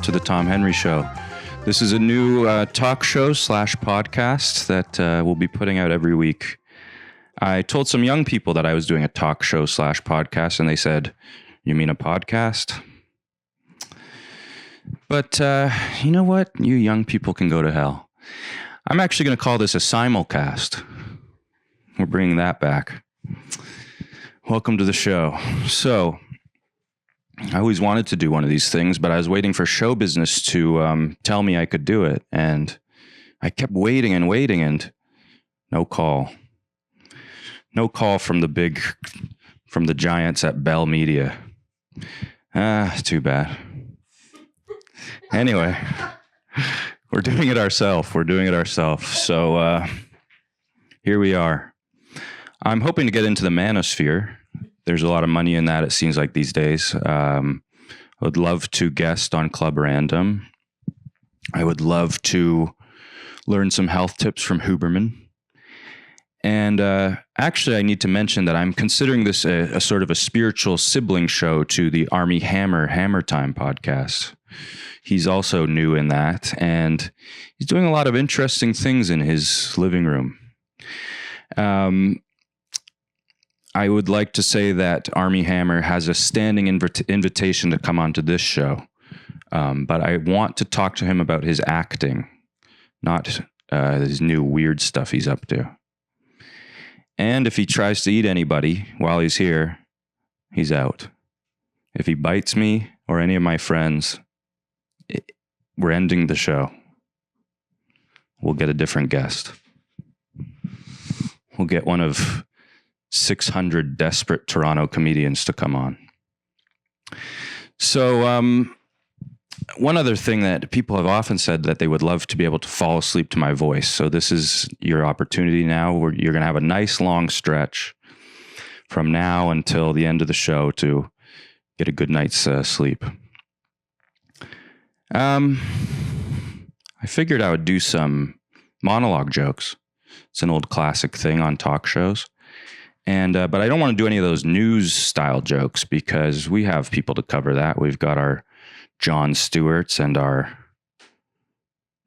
to the Tom Henry Show. This is a new talk show / podcast that we'll be putting out every week. I told some young people that I was doing a talk show / podcast, and they said, "You mean a podcast?" But you know what? You young people can go to hell. I'm actually going to call this a simulcast. We're bringing that back. Welcome to the show. So, I always wanted to do one of these things, but I was waiting for show business to tell me I could do it. And I kept waiting, and no call. No call from the giants at Bell Media. Too bad. Anyway, we're doing it ourselves. So here we are. I'm hoping to get into the manosphere. There's a lot of money in that, it seems like these days. I would love to guest on Club Random. I would love to learn some health tips from Huberman. And actually, I need to mention that I'm considering this a sort of a spiritual sibling show to the Army Hammer Time podcast. He's also new in that, and he's doing a lot of interesting things in his living room. I would like to say that Army Hammer has a standing invitation to come onto this show, but I want to talk to him about his acting, not his new weird stuff he's up to. And if he tries to eat anybody while he's here, he's out. If he bites me or any of my friends, we're ending the show. We'll get a different guest. We'll get one of 600 desperate Toronto comedians to come on. So, one other thing that people have often said that they would love to be able to fall asleep to my voice. So this is your opportunity now, where you're going to have a nice long stretch from now until the end of the show to get a good night's sleep. I figured I would do some monologue jokes. It's an old classic thing on talk shows. And but I don't want to do any of those news style jokes because we have people to cover that. We've got our Jon Stewarts and our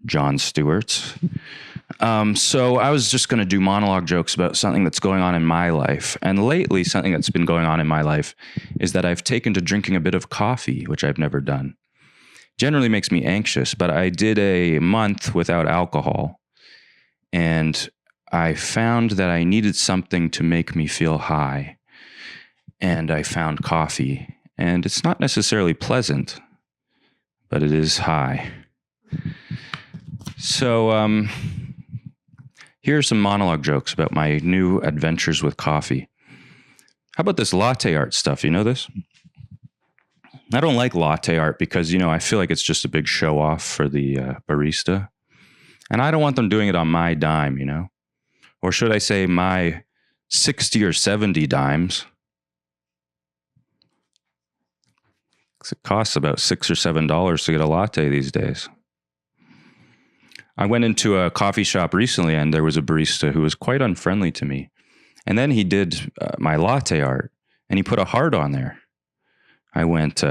Jon Stewarts. So I was just going to do monologue jokes about something that's going on in my life. And lately, something that's been going on in my life is that I've taken to drinking a bit of coffee, which I've never done. Generally makes me anxious, but I did a month without alcohol. And I found that I needed something to make me feel high. And I found coffee. And it's not necessarily pleasant, but it is high. So here are some monologue jokes about my new adventures with coffee. How about this latte art stuff? You know this? I don't like latte art because, I feel like it's just a big show off for the barista. And I don't want them doing it on my dime, Or should I say my 60 or 70 dimes? It costs about $6 or $7 to get a latte these days. I went into a coffee shop recently and there was a barista who was quite unfriendly to me. And then he did my latte art and he put a heart on there. I went,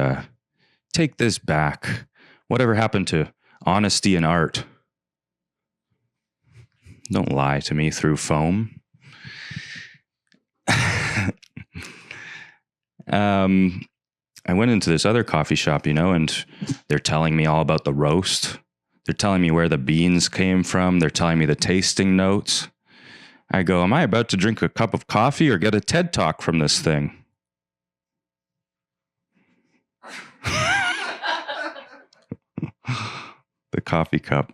take this back. Whatever happened to honesty in art? Don't lie to me through foam. I went into this other coffee shop, and they're telling me all about the roast. They're telling me where the beans came from. They're telling me the tasting notes. I go, am I about to drink a cup of coffee or get a TED Talk from this thing? The coffee cup.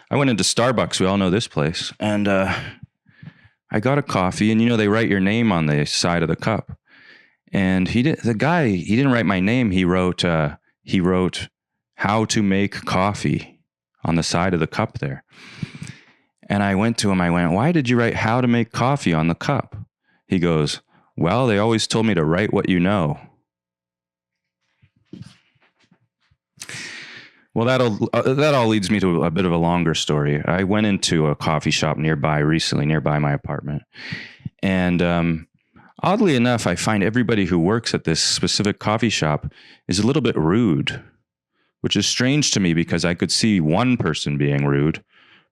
I went into Starbucks. We all know this place. And I got a coffee, and they write your name on the side of the cup. And he didn't write my name. He wrote how to make coffee on the side of the cup there. And I went to him. I went, why did you write how to make coffee on the cup? He goes, well, they always told me to write what you know. Well, that all leads me to a bit of a longer story. I went into a coffee shop nearby my apartment. And oddly enough, I find everybody who works at this specific coffee shop is a little bit rude, which is strange to me because I could see one person being rude,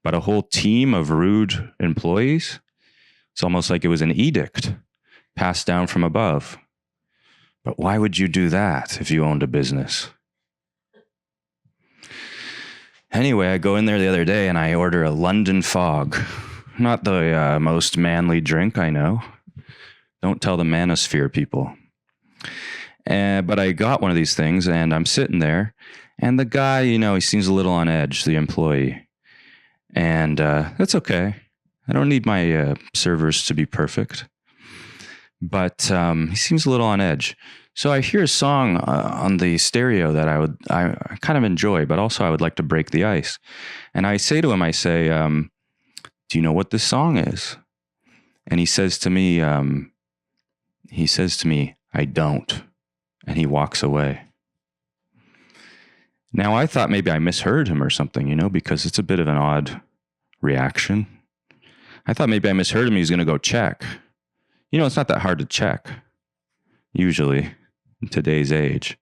but a whole team of rude employees. It's almost like it was an edict passed down from above. But why would you do that if you owned a business? Anyway, I go in there the other day and I order a London Fog. Not the most manly drink, I know. Don't tell the manosphere people. But I got one of these things and I'm sitting there and the guy, he seems a little on edge, the employee. And that's okay. I don't need my servers to be perfect. But he seems a little on edge. So I hear a song on the stereo that I kind of enjoy, but also I would like to break the ice. And I say to him, do you know what this song is? And he says to me, I don't. And he walks away. Now I thought maybe I misheard him or something, because it's a bit of an odd reaction. I thought maybe I misheard him. He was going to go check. It's not that hard to check, usually, in today's age.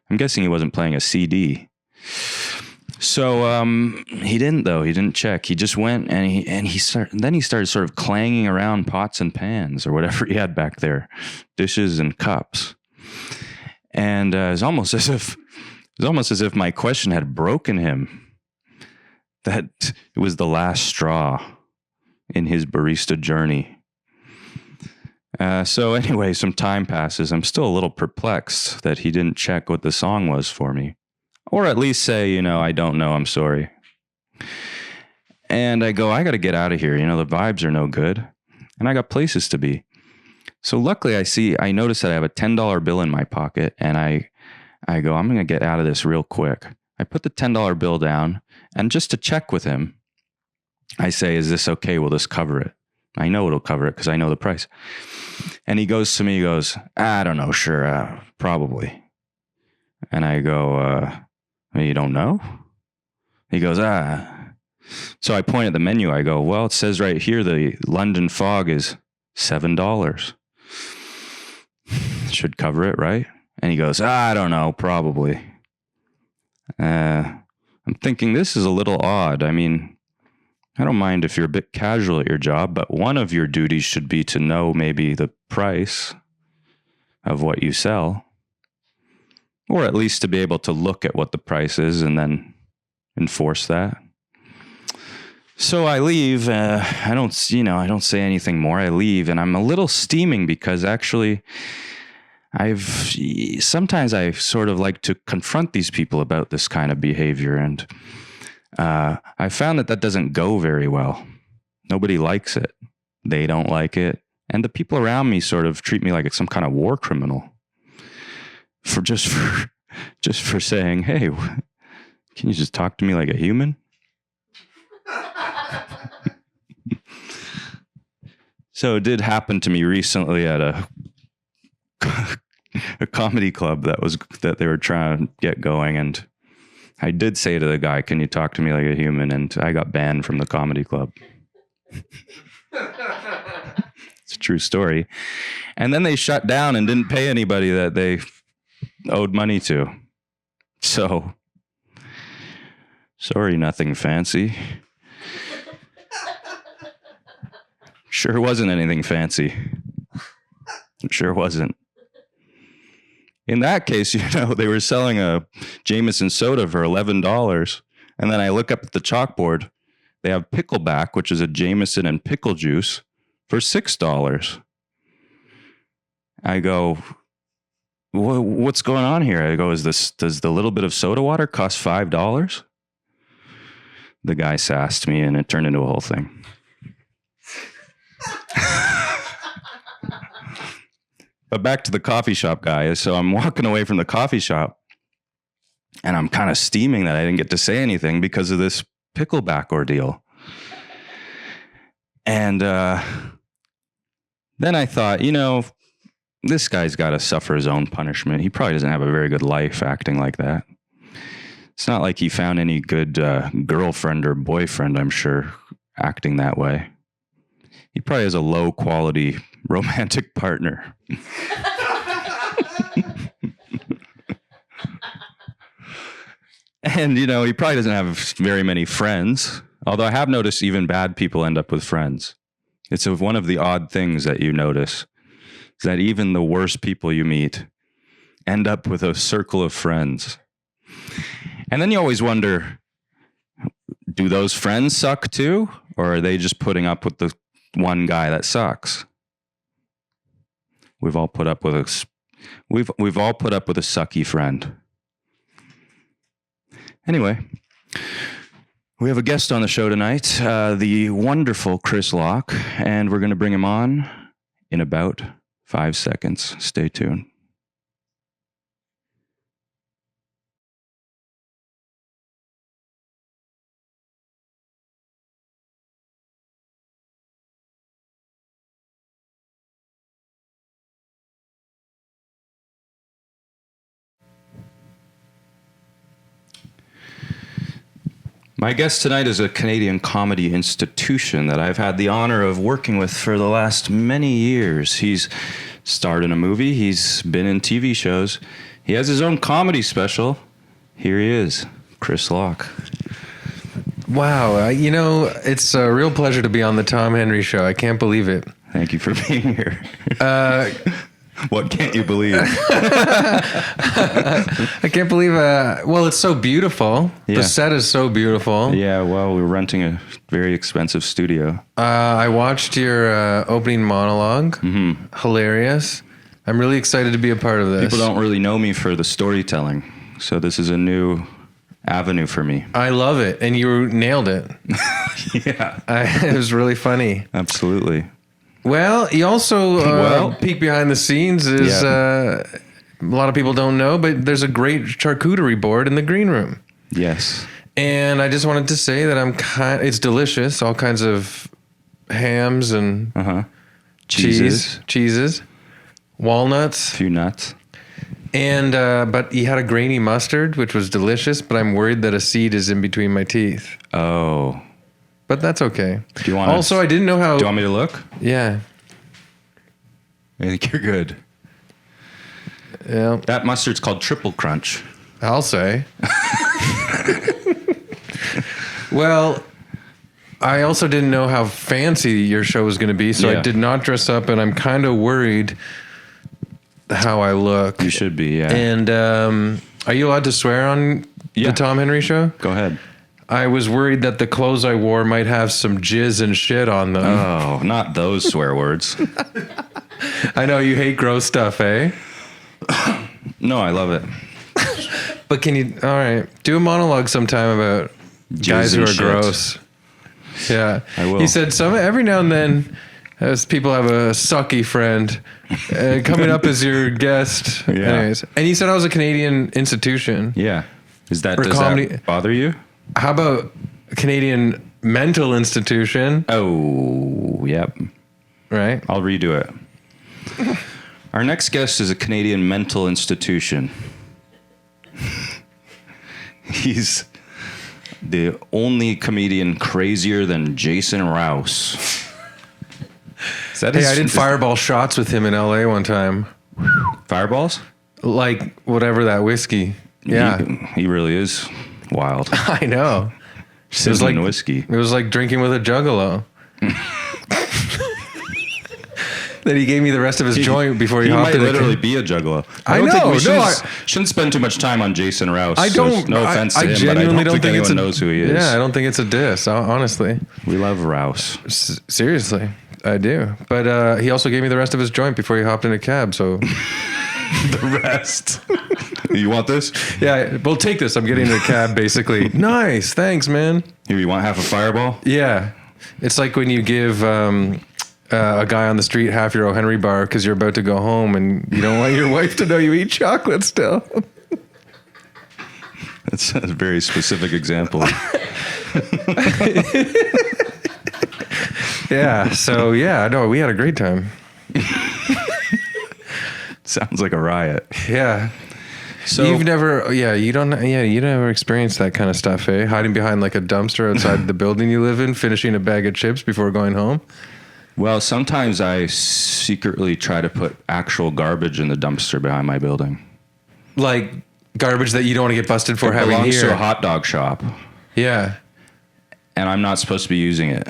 I'm guessing he wasn't playing a CD. So he didn't, though. He didn't check. He just went and he started sort of clanging around pots and pans or whatever he had back there, dishes and cups. And it was almost as if my question had broken him. That it was the last straw in his barista journey. So anyway, some time passes. I'm still a little perplexed that he didn't check what the song was for me. Or at least say, I don't know, I'm sorry. And I go, I got to get out of here. The vibes are no good. And I got places to be. So luckily I notice that I have a $10 bill in my pocket. And I go, I'm going to get out of this real quick. I put the $10 bill down. And just to check with him, I say, is this okay? Will this cover it? I know it'll cover it because I know the price. And he goes to me, I don't know, sure, probably. And I go, you don't know? He goes, So I point at the menu. I go, well, it says right here the London Fog is $7. Should cover it, right? And he goes, I don't know, probably. I'm thinking this is a little odd. I mean, I don't mind if you're a bit casual at your job, but one of your duties should be to know maybe the price of what you sell, or at least to be able to look at what the price is and then enforce that. So I leave. I don't say anything more. I leave, and I'm a little steaming because actually, sometimes I sort of like to confront these people about this kind of behavior, and I found that doesn't go very well. Nobody likes it. They don't like it. And the people around me sort of treat me like it's some kind of war criminal for saying, hey, can you just talk to me like a human? So it did happen to me recently at a comedy club that they were trying to get going, and I did say to the guy, can you talk to me like a human? And I got banned from the comedy club. It's a true story. And then they shut down and didn't pay anybody that they owed money to. So, sorry, nothing fancy. Sure wasn't anything fancy. It sure wasn't. In that case, they were selling a Jameson soda for $11. And then I look up at the chalkboard. They have pickleback, which is a Jameson and pickle juice, for $6. I go, what's going on here? I go, does the little bit of soda water cost $5? The guy sassed me and it turned into a whole thing. But back to the coffee shop, guys. So I'm walking away from the coffee shop and I'm kind of steaming that I didn't get to say anything because of this pickleback ordeal. And then I thought, this guy's got to suffer his own punishment. He probably doesn't have a very good life acting like that. It's not like he found any good girlfriend or boyfriend, I'm sure, acting that way. He probably has a low quality romantic partner. And, he probably doesn't have very many friends. Although I have noticed even bad people end up with friends. It's one of the odd things that you notice is that even the worst people you meet end up with a circle of friends. And then you always wonder, do those friends suck too? Or are they just putting up with the one guy that sucks? We've all put up with a sucky friend. Anyway, we have a guest on the show tonight, the wonderful Chris Locke, and we're going to bring him on in about 5 seconds. Stay tuned. My guest tonight is a Canadian comedy institution that I've had the honor of working with for the last many years. He's starred in a movie. He's been in TV shows. He has his own comedy special. Here he is, Chris Locke. Wow. It's a real pleasure to be on the Tom Henry Show. I can't believe it. Thank you for being here. What can't you believe? I can't believe, it's so beautiful. Yeah. The set is so beautiful. Yeah, well, we're renting a very expensive studio. I watched your opening monologue. Mm-hmm. Hilarious. I'm really excited to be a part of this. People don't really know me for the storytelling, so this is a new avenue for me. I love it, and you nailed it. Yeah. It was really funny. Absolutely. Well, you also peek behind the scenes is a lot of people don't know, but there's a great charcuterie board in the green room. Yes. And I just wanted to say that it's delicious, all kinds of hams and cheeses, walnuts, a few nuts. And but he had a grainy mustard, which was delicious, but I'm worried that a seed is in between my teeth. Oh. But that's okay. Do you want I didn't know how... Do you want me to look? Yeah. I think you're good. Yeah. That mustard's called Triple Crunch. I'll say. Well, I also didn't know how fancy your show was going to be, so I did not dress up, and I'm kind of worried how I look. You should be, yeah. And are you allowed to swear on the Tom Henry Show? Go ahead. I was worried that the clothes I wore might have some jizz and shit on them. Oh, not those swear words. I know you hate gross stuff, eh? No, I love it. But can you, all right, do a monologue sometime about guys who are gross. Yeah. I will. He said every now and then, as people have a sucky friend coming up as your guest. Yeah. Anyways. And he said I was a Canadian institution. Yeah. Does that bother you? How about a Canadian mental institution? Oh, yep. Right. I'll redo it. Our next guest is a Canadian mental institution. He's the only comedian crazier than Jason Rouse. I did fireball shots with him in LA one time. Fireballs? Like whatever that whiskey. Yeah. He really is wild. I know. It was like whiskey. It was like drinking with a juggalo. Then he gave me the rest of his joint before he hopped in. He might literally be a juggalo. I know. Shouldn't spend too much time on Jason Rouse. I don't. So no offense to him, genuinely but I don't think anyone knows who he is. Yeah, I don't think it's a diss. Honestly, we love Rouse. Seriously, I do. But he also gave me the rest of his joint before he hopped in a cab. So the rest. You want this? Yeah, well, take this. I'm getting in a cab, basically. Nice, thanks, man. Here, you want half a Fireball? Yeah, it's like when you give a guy on the street half your O. Henry bar because you're about to go home and you don't want your wife to know you eat chocolate still. That's a very specific example. Yeah. So no, we had a great time. Sounds like a riot. Yeah. So you never experienced that kind of stuff, eh? Hiding behind like a dumpster outside the building you live in, finishing a bag of chips before going home. Well, sometimes I secretly try to put actual garbage in the dumpster behind my building. Like Garbage that you don't want to get busted for having belongs here. to a hot dog shop, Yeah. and I'm not supposed to be using it.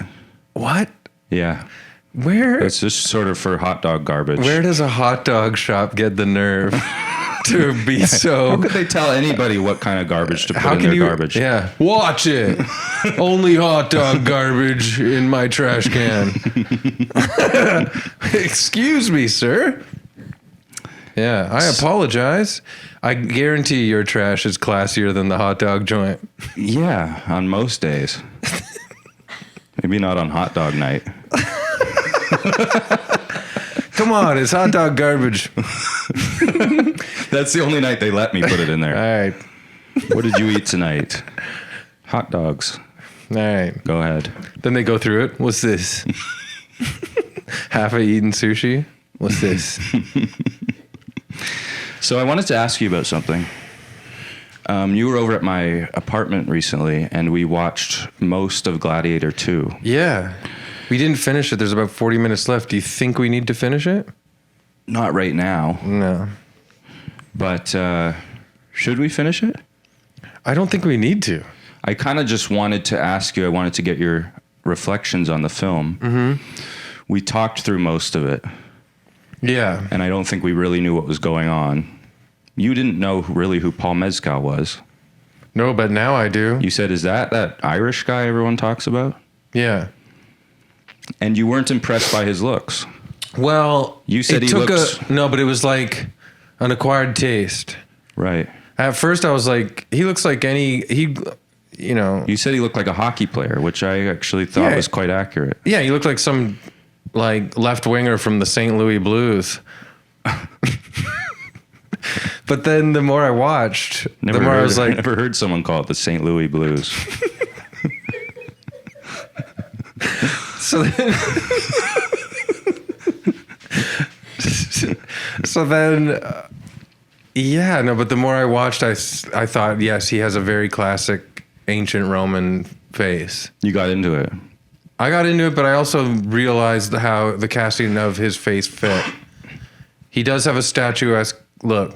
What? Yeah. Where? It's just sort of for hot dog garbage. Where does a hot dog shop get the nerve to be so? How could they tell anybody what kind of garbage to put in their garbage? Yeah. Watch it. Only hot dog garbage in my trash can. Excuse me, sir. Yeah, I apologize. I guarantee your trash is classier than the hot dog joint. Yeah, on most days. Maybe not on hot dog night. Come on, it's hot dog garbage. That's the only night they let me put it in there. All right. What did you eat tonight? Hot dogs. All right. Go ahead. Then they go through it. What's this? Half a eaten sushi? What's this? So I wanted to ask you about something. You were over at my apartment recently, and we watched most of Gladiator 2. Yeah. We didn't finish it. There's about 40 minutes left. Do you think we need to finish it? Not right now, No. but should we finish it? I don't think we need to. I kind of just wanted to ask you, I wanted to get your reflections on the film. Mm-hmm. We talked through most of it, Yeah. and I don't think we really knew what was going on. You didn't know really who Paul Mescal was. No, but now I do. You said, is that Irish guy everyone talks about? Yeah. And you weren't impressed by his looks. Well, You said it he took looks... no, but it was like an acquired taste. Right. At first, I was like, he looks like you know. You said he looked like a hockey player, which I actually thought Yeah. was quite accurate. Yeah, he looked like some left winger from the St. Louis Blues. But then the more I watched, the more I was like, never heard someone call it the St. Louis Blues. so then, so then, yeah, no, but the more I watched, I thought, yes, he has a very classic ancient Roman face. You got into it. I got into it, but I also realized how the casting of his face fit. He does have a statuesque look.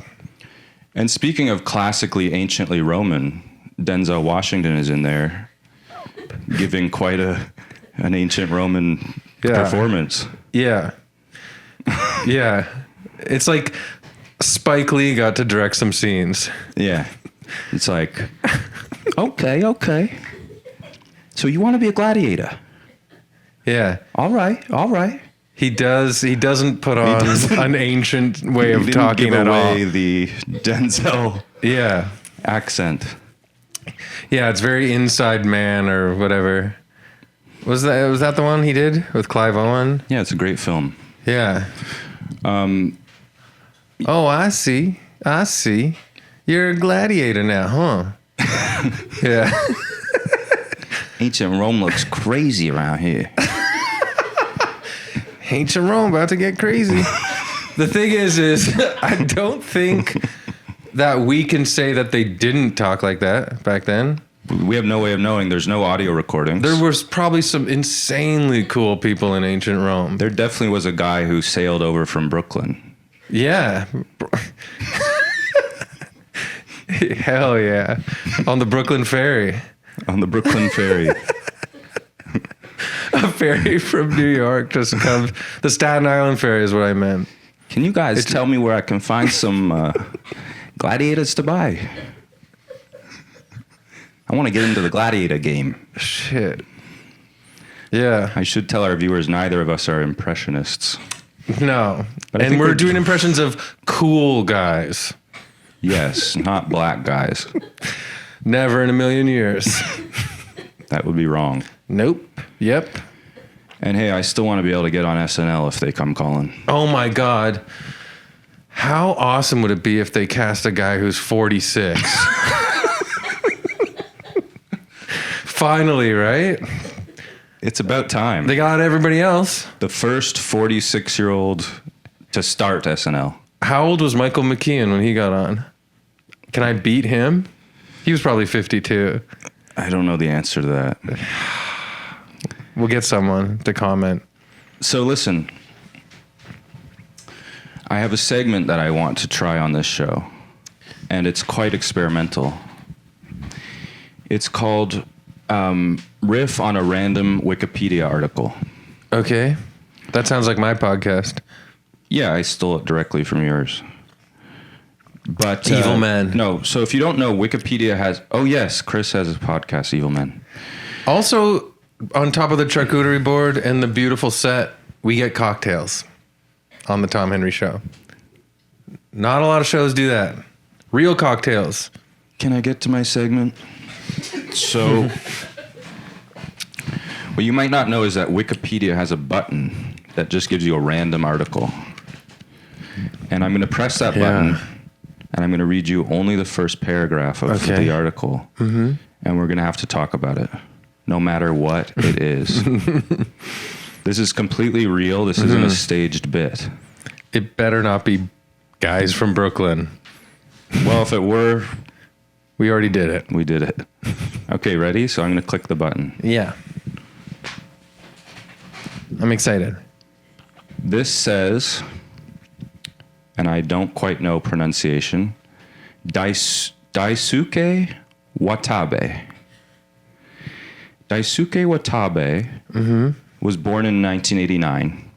And speaking of classically, anciently Roman, Denzel Washington is in there giving quite an ancient Roman performance. Yeah. Yeah. It's like Spike Lee got to direct some scenes. Yeah. It's like, okay. So you want to be a gladiator? Yeah. All right. He doesn't put on an ancient way of He didn't talking give at all. away the Denzel Yeah. accent. Yeah, it's very Inside Man or whatever. Was that the one he did with Clive Owen? Yeah, it's a great film. Yeah. Oh, I see. You're a gladiator now, huh? Yeah. Ancient Rome looks crazy around here. Ancient Rome about to get crazy. The thing is I don't think that we can say that they didn't talk like that back then. We have no way of knowing. There's no audio recordings. There was probably some insanely cool people in ancient Rome. There definitely was a guy who sailed over from Brooklyn. Yeah. Hell yeah. On the Brooklyn Ferry. On the Brooklyn Ferry. A ferry from New York just comes. The Staten Island Ferry is what I meant. Can you guys tell me where I can find some gladiators to buy? I want to get into the gladiator game. Shit. Yeah. I should tell our viewers neither of us are impressionists. No. But I And think we're we're- doing impressions of cool guys. Yes, not black guys. Never in a million years. That would be wrong. Nope. Yep. And hey, I still want to be able to get on SNL if they come calling. Oh my God. How awesome would it be if they cast a guy who's 46? Finally, right? It's about time. They got everybody else. The first 46-year-old to start SNL. How old was Michael McKean when he got on? Can I beat him? He was probably 52. I don't know the answer to that. We'll get someone to comment. So listen, I have a segment that I want to try on this show. and it's quite experimental. It's called Riff on a Random Wikipedia Article. Okay. That sounds like my podcast. Yeah, I stole it directly from yours. But Evil Men. No, so if you don't know, Wikipedia has... Oh, yes, Chris has a podcast, Evil Men. Also, on top of the charcuterie board and the beautiful set, we get cocktails on the Tom Henry Show. Not a lot of shows do that. Real cocktails. Can I get to my segment? So, what you might not know is that Wikipedia has a button that just gives you a random article. And I'm going to press that button, and I'm going to read you only the first paragraph of the article. Mm-hmm. And we're going to have to talk about it, no matter what it is. This is completely real. This isn't a staged bit. It better not be guys from Brooklyn. Well, if it were... We already did it. We did it. Okay, ready? So I'm going to click the button. Yeah. I'm excited. This says, and I don't quite know pronunciation, Daisuke Watabe. Daisuke Watabe was born in 1989.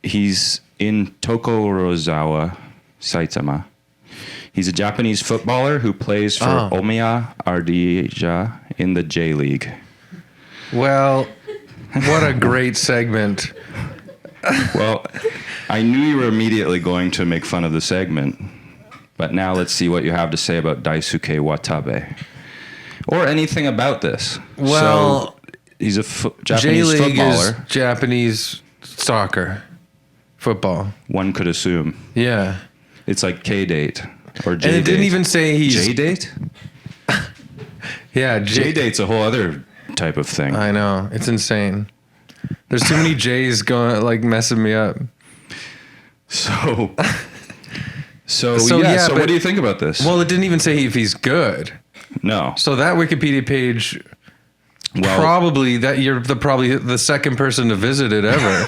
He's in Tokorozawa, Saitama. He's a Japanese footballer who plays for Omiya Ardija in the J League. Well, what a great segment. Well, I knew you were immediately going to make fun of the segment, but now let's see what you have to say about Daisuke Watabe. Or anything about this. Well, so, he's a Japanese J-League footballer. Is Japanese soccer. Football. One could assume. Yeah. It's like K-Date. Or J-Date. And it didn't even say he's... J-Date? Yeah. J-Date's a whole other type of thing. I know. It's insane. There's too many J's going, like, messing me up. So what do you think about this? Well, it didn't even say if he's good. No. So that Wikipedia page, probably you're probably the second person to visit it ever.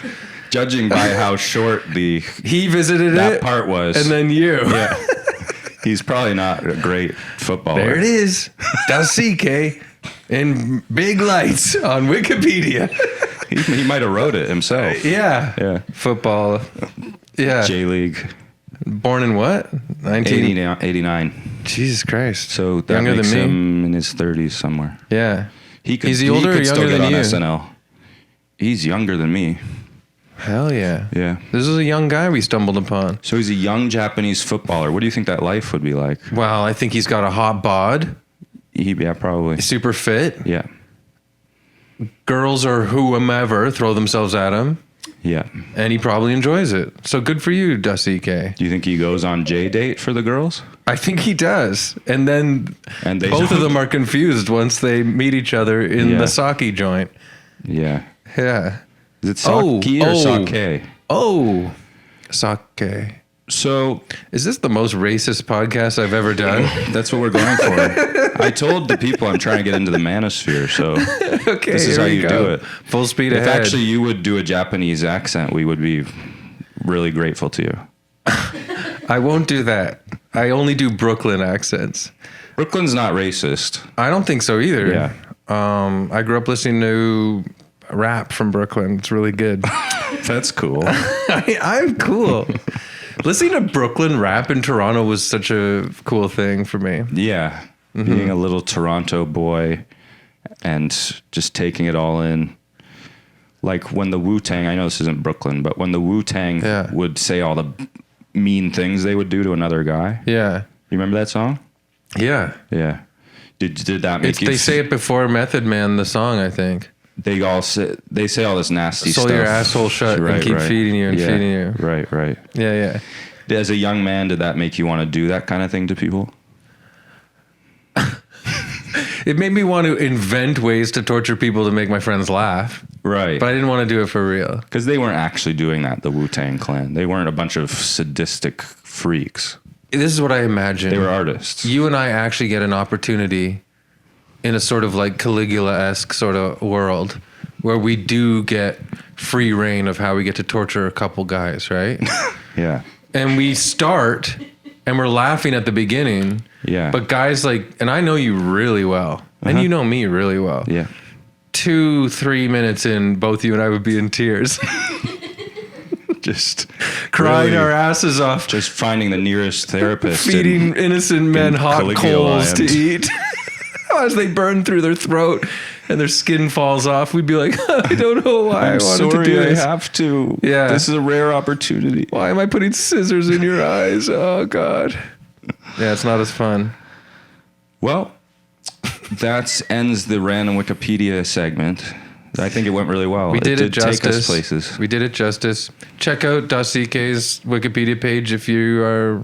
Judging by how short he visited that part was, and then you. Yeah. He's probably not a great footballer. There it is. Daisuke in big lights on Wikipedia. He might have wrote it himself. Yeah. Football. Yeah. J-League. Born in what? 1989. Jesus Christ. So that younger makes than me? him in his 30s somewhere. Yeah. Is he older or younger than you? SNL. He's younger than me. Hell yeah. Yeah. This is a young guy we stumbled upon. So he's a young Japanese footballer. What do you think that life would be like? Well, I think he's got a hot bod. Yeah, probably. Super fit. Yeah. Girls or whomever throw themselves at him. Yeah. And he probably enjoys it. So good for you, Daisuke. Do you think he goes on J-Date for the girls? I think he does. And then both of them are confused once they meet each other in the sake joint. Yeah. Yeah. Is it sake or sake? Oh, sake. So, is this the most racist podcast I've ever done? That's what we're going for. I told the people I'm trying to get into the manosphere, so okay, this is how you do it. Full speed ahead. If actually you would do a Japanese accent, we would be really grateful to you. I won't do that. I only do Brooklyn accents. Brooklyn's not racist. I don't think so either. Yeah. I grew up listening to rap from Brooklyn. It's really good. That's cool. I'm cool. Listening to Brooklyn rap in Toronto was such a cool thing for me. Yeah. Mm-hmm. Being a little Toronto boy and just taking it all in. Like when the Wu-Tang, I know this isn't Brooklyn, but when the Wu-Tang would say all the mean things they would do to another guy. Yeah. You remember that song? Yeah. Yeah. Did that make you... They say it before Method Man, the song, I think. They say all this nasty stuff. Sew your asshole shut and keep feeding you and feeding you. Right. Yeah. As a young man, did that make you want to do that kind of thing to people? It made me want to invent ways to torture people to make my friends laugh. Right. But I didn't want to do it for real. Because they weren't actually doing that, the Wu-Tang Clan. They weren't a bunch of sadistic freaks. This is what I imagine. They were artists. You and I actually get an opportunity in a sort of like Caligula-esque sort of world where we do get free reign of how we get to torture a couple guys, right? Yeah. And we start and we're laughing at the beginning. Yeah. But guys and I know you really well, and you know me really well. Yeah. 2-3 minutes in, both you and I would be in tears. Just crying really our asses off. Just finding the nearest therapist. Feeding innocent men hot Caligula coals to Land. eat. As they burn through their throat and their skin falls off, we'd be like, I don't know why I wanted to do this. I have to. Yeah. This is a rare opportunity. Why am I putting scissors in your eyes? Oh, God. Yeah, it's not as fun. Well, that ends the random Wikipedia segment. I think it went really well. We did it justice. Take us places. We did it justice. Check out Daisuke's Wikipedia page if you are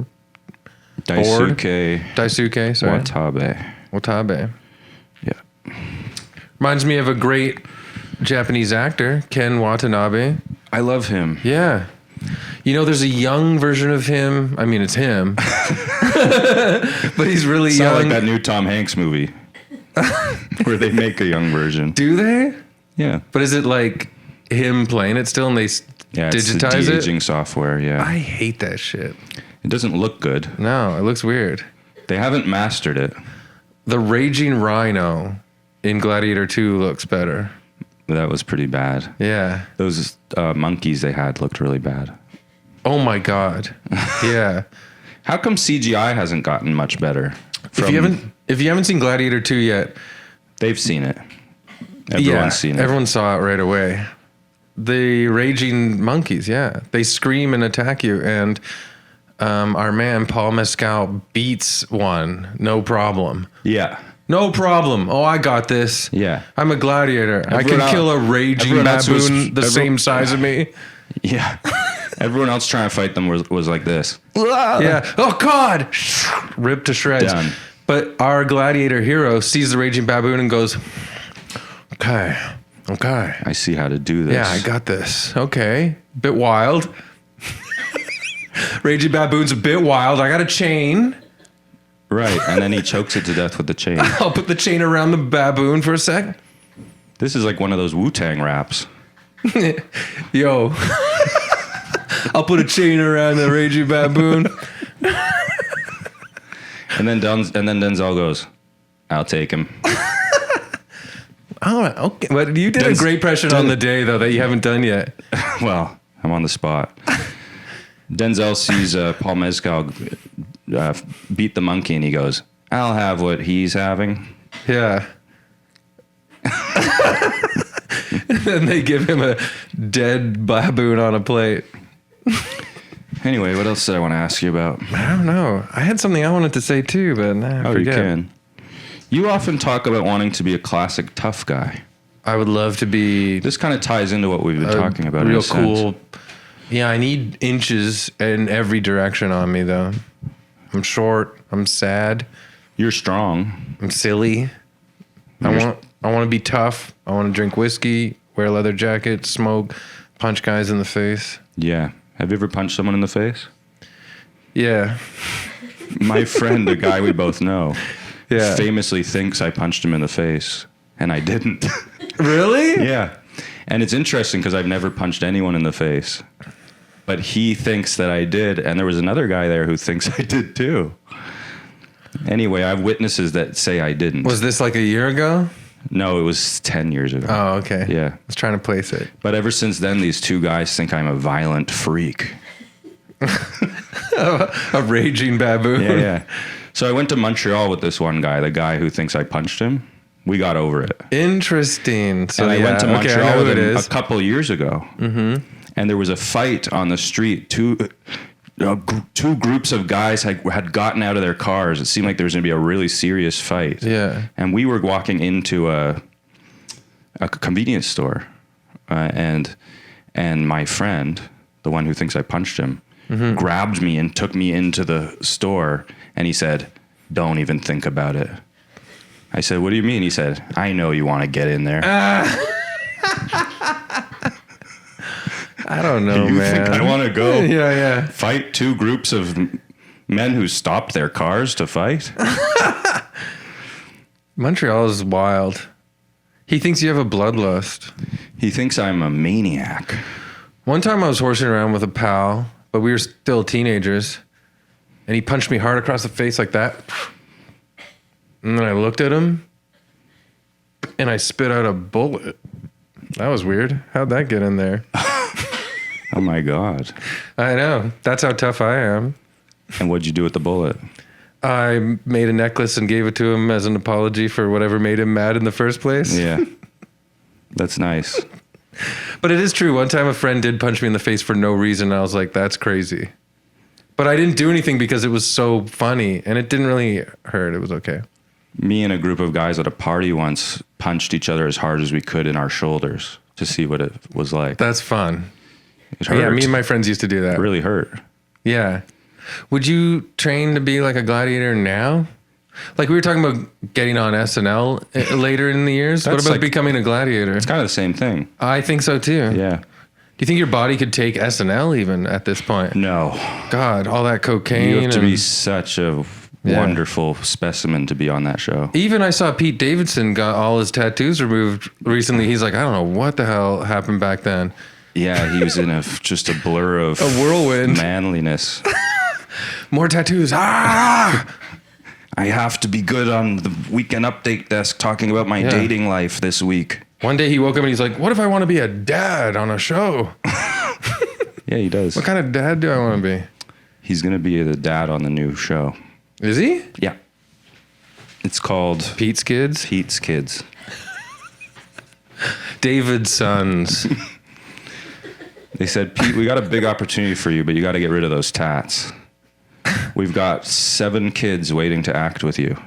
bored. Daisuke, sorry. Watabe. Yeah. Reminds me of a great Japanese actor, Ken Watanabe. I love him. Yeah. You know, there's a young version of him. I mean, it's him. But he's really It's young. not like that new Tom Hanks movie where they make a young version. Do they? Yeah. But is it like him playing it still and they digitize it's the it? de-aging software, yeah. I hate that shit. It doesn't look good. No, it looks weird. They haven't mastered it. The Raging Rhino in Gladiator 2 looks better. That was pretty bad. Yeah. Those monkeys they had looked really bad. Oh my God. Yeah. How come CGI hasn't gotten much better? If you haven't seen Gladiator 2 yet, They've seen it. Everyone's seen it. Everyone saw it right away. The raging monkeys, yeah. They scream and attack you, and our man Paul Mescal beats one, no problem. Yeah. No problem. Oh, I got this. Yeah. I'm a gladiator. I can kill a raging baboon the same size of me. Yeah. Everyone else trying to fight them was like this. Yeah. Oh, God. Ripped to shreds. Done. But our gladiator hero sees the raging baboon and goes, okay. I see how to do this. Yeah, I got this. Okay. Bit wild. Raging baboon's a bit wild. I got a chain. Right. And then he chokes it to death with the chain. I'll put the chain around the baboon for a sec. This is like one of those Wu-Tang raps. Yo. I'll put a chain around the raging baboon. And then Denzel goes, I'll take him. Oh, okay. But you did a great impression on the day, though, that you haven't done yet. Well, I'm on the spot. Denzel sees Paul Mescal beat the monkey, and he goes, I'll have what he's having. Yeah. And then they give him a dead baboon on a plate. Anyway, what else did I want to ask you about? I don't know. I had something I wanted to say, too, but I forget. You can. You often talk about wanting to be a classic tough guy. I would love to be... This kind of ties into what we've been talking about. Real in a sense. cool. Yeah, I need inches in every direction on me, though. I'm short. I'm sad. You're strong. I'm silly. I want to be tough. I want to drink whiskey, wear a leather jacket, smoke, punch guys in the face. Yeah. Have you ever punched someone in the face? Yeah. My friend, a guy we both know, Yeah. famously thinks I punched him in the face, and I didn't. Really? Yeah. And it's interesting because I've never punched anyone in the face. But he thinks that I did, and there was another guy there who thinks I did too. Anyway, I have witnesses that say I didn't. Was this like a year ago? No, it was 10 years ago. Oh, okay. Yeah. I was trying to place it. But ever since then, these two guys think I'm a violent freak. A raging baboon. Yeah. So I went to Montreal with this one guy, the guy who thinks I punched him. We got over it. Interesting. So And I went to Montreal with him a is. couple years ago. Mm-hmm. And there was a fight on the street. Two groups of guys had gotten out of their cars. It seemed like there was going to be a really serious fight. Yeah. And we were walking into a convenience store. And my friend, the one who thinks I punched him, grabbed me and took me into the store. And he said, "Don't even think about it." I said, "What do you mean?" He said, "I know you want to get in there." I don't know, You man. think I want to go Yeah. fight two groups of men who stopped their cars to fight? Montreal is wild. He thinks you have a bloodlust. He thinks I'm a maniac. One time I was horsing around with a pal, but we were still teenagers. And he punched me hard across the face like that. And then I looked at him and I spit out a bullet. That was weird. How'd that get in there? Oh my God. I know. That's how tough I am. And what'd you do with the bullet? I made a necklace and gave it to him as an apology for whatever made him mad in the first place. Yeah. That's nice. But it is true. One time a friend did punch me in the face for no reason. I was like, that's crazy. But I didn't do anything because it was so funny and it didn't really hurt. It was okay. Me and a group of guys at a party once punched each other as hard as we could in our shoulders to see what it was like. That's fun. It hurt. Yeah, me and my friends used to do that. It really hurt. Yeah. Would you train to be like a gladiator now? Like we were talking about getting on SNL later in the years. What That's about like- becoming a gladiator? It's kind of the same thing. I think so too. Yeah. Do you think your body could take SNL even at this point? No. God, all that cocaine. You have to be and- such a Yeah. wonderful specimen to be on that show. Even I saw Pete Davidson got all his tattoos removed recently. He's like, I don't know what the hell happened back then. Yeah, he was in just a blur of A whirlwind. manliness. More tattoos. Ah! I have to be good on the weekend update desk talking about my dating life this week. One day he woke up and he's like, what if I want to be a dad on a show? Yeah, he does. What kind of dad do I want to be? He's going to be the dad on the new show. Is he? Yeah. It's called Pete's Kids? Pete's Kids. David's Sons. They said, Pete, we got a big opportunity for you, but you got to get rid of those tats. We've got 7 kids waiting to act with you.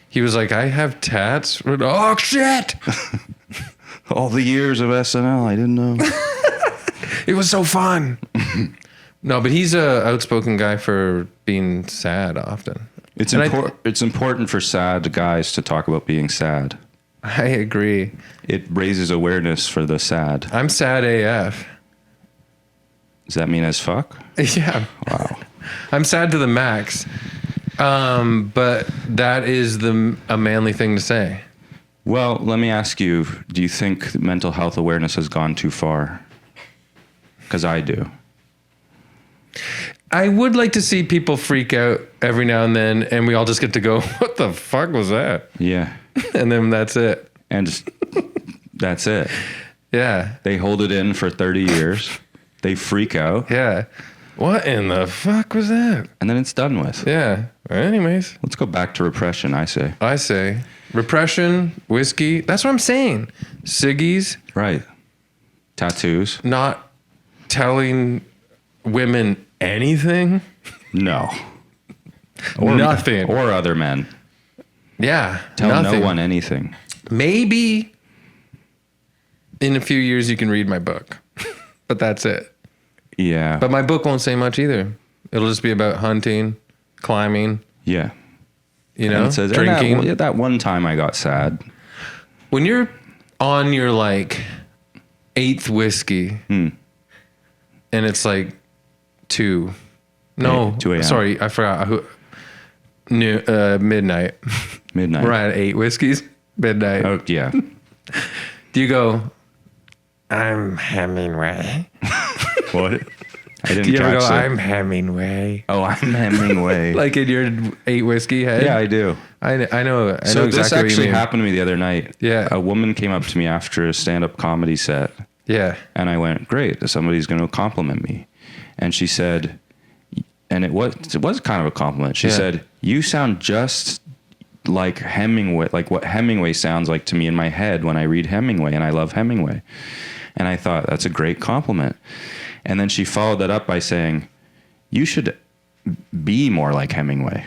He was like, I have tats. Oh, shit. All the years of SNL, I didn't know. It was so fun. No, but he's a outspoken guy for being sad often. It's And it's important for sad guys to talk about being sad. I agree. It raises awareness for the sad. I'm sad AF. Does that mean as fuck? Yeah. Wow. I'm sad to the max. But that is a manly thing to say. Well, let me ask you, do you think mental health awareness has gone too far? Because I do. I would like to see people freak out every now and then, and we all just get to go, what the fuck was that? Yeah. And then that's it. And just, that's it. Yeah. They hold it in for 30 years. They freak out. Yeah. What in the fuck was that? And then it's done with. Yeah. Anyways, Let's go back to repression, I say. I say repression, whiskey. That's what I'm saying. Ciggies, Right. Tattoos? not telling women anything. No. Nothing. Or other men. Yeah. Tell nothing. no one anything. Maybe in a few years you can read my book, but that's it. Yeah. But my book won't say much either. It'll just be about hunting, climbing, yeah. you And know, it says, and drinking. that one time I got sad. When you're on your like 8th whiskey and it's like 2. No, 2 a.m. sorry, I forgot. Midnight. Midnight. We're at 8 whiskeys. Midnight. Oh, yeah. Do you go, I'm Hemingway? What? I didn't Do you ever catch go, that. I'm Hemingway? Oh, I'm Hemingway. Like in your 8 whiskey head? Yeah, I do. I know. I know So exactly this what you actually mean. happened to me the other night. Yeah. A woman came up to me after a stand-up comedy set, Yeah. and I went, "Great, somebody's going to compliment me." And she said, and it was kind of a compliment. She Yeah. said, "You sound just like Hemingway, like what Hemingway sounds like to me in my head when I read Hemingway, and I love Hemingway." And I thought, that's a great compliment. And then she followed that up by saying, "You should be more like Hemingway."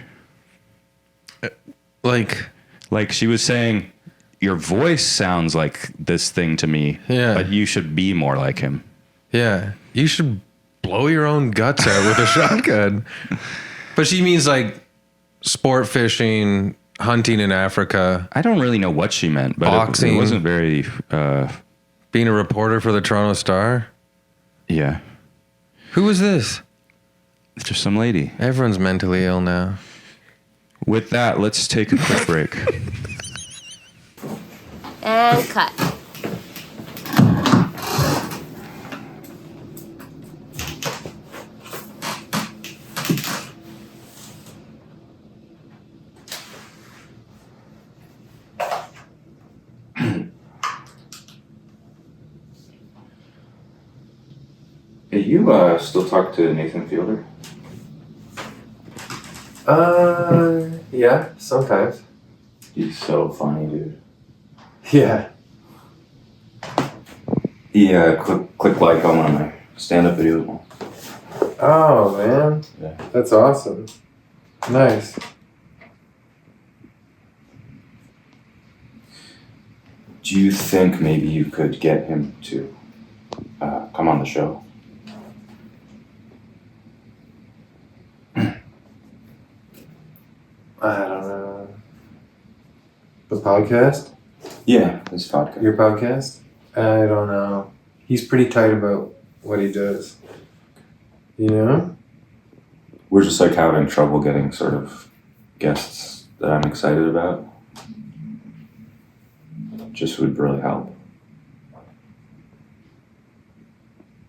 Like she was saying, your voice sounds like this thing to me, Yeah. but you should be more like him. Yeah. You should blow your own guts out with a shotgun. But she means like sport fishing, hunting in Africa, I don't really know what she meant, but Boxing. it wasn't very, being a reporter for the Toronto Star. yeah. Who was this? It's just some lady. Everyone's mentally ill now. With that, let's take a quick break. And cut. you still talk to Nathan Fielder? Yeah, sometimes. He's so funny, dude. Yeah. He clicked like on one of my stand-up videos once. Oh, man. Yeah. That's awesome. Nice. Do you think maybe you could get him to come on the show? I don't know. The podcast? Yeah, this podcast. Your podcast? I don't know. He's pretty tight about what he does. You know? We're just like having trouble getting sort of guests that I'm excited about. Just would really help.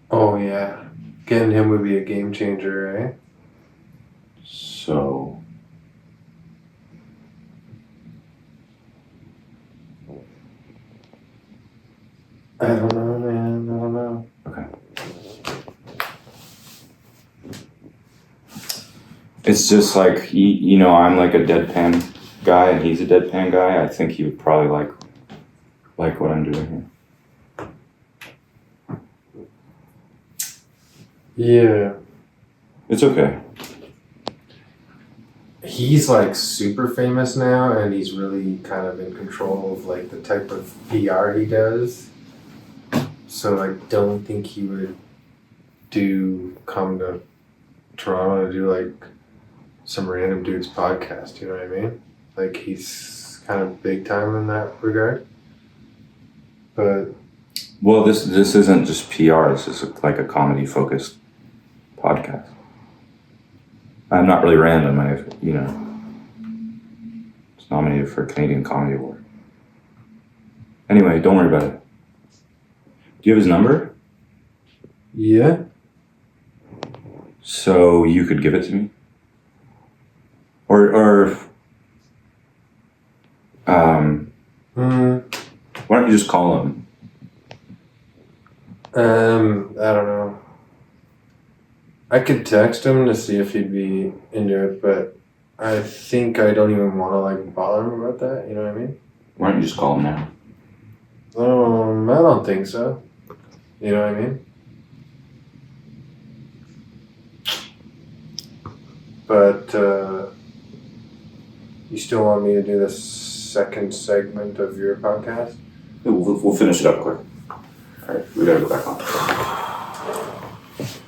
Oh, yeah. Getting him would be a game changer, eh? So... I don't know, man. I don't know. Okay. It's just like, you know, I'm like a deadpan guy and he's a deadpan guy. I think he would probably like what I'm doing Yeah. here. It's okay. He's like super famous now, and he's really kind of in control of like the type of PR he does. So I don't think he would come to Toronto to do like some random dude's podcast, you know what I mean? Like he's kind of big time in that regard. But Well, this isn't just PR. This is like a comedy focused podcast. I'm not really random. It's nominated for a Canadian Comedy Award. Anyway, don't worry about it. Do you have his number? yeah, So you could give it to me? Or why don't you just call him? I don't know. I could text him to see if he'd be into it, but I think I don't even want to like bother him about that. You know what I mean? Why don't you just call him now? I don't think so. You know what I mean? But you still want me to do the second segment of your podcast? We'll finish it up quick. All right, we gotta go back on.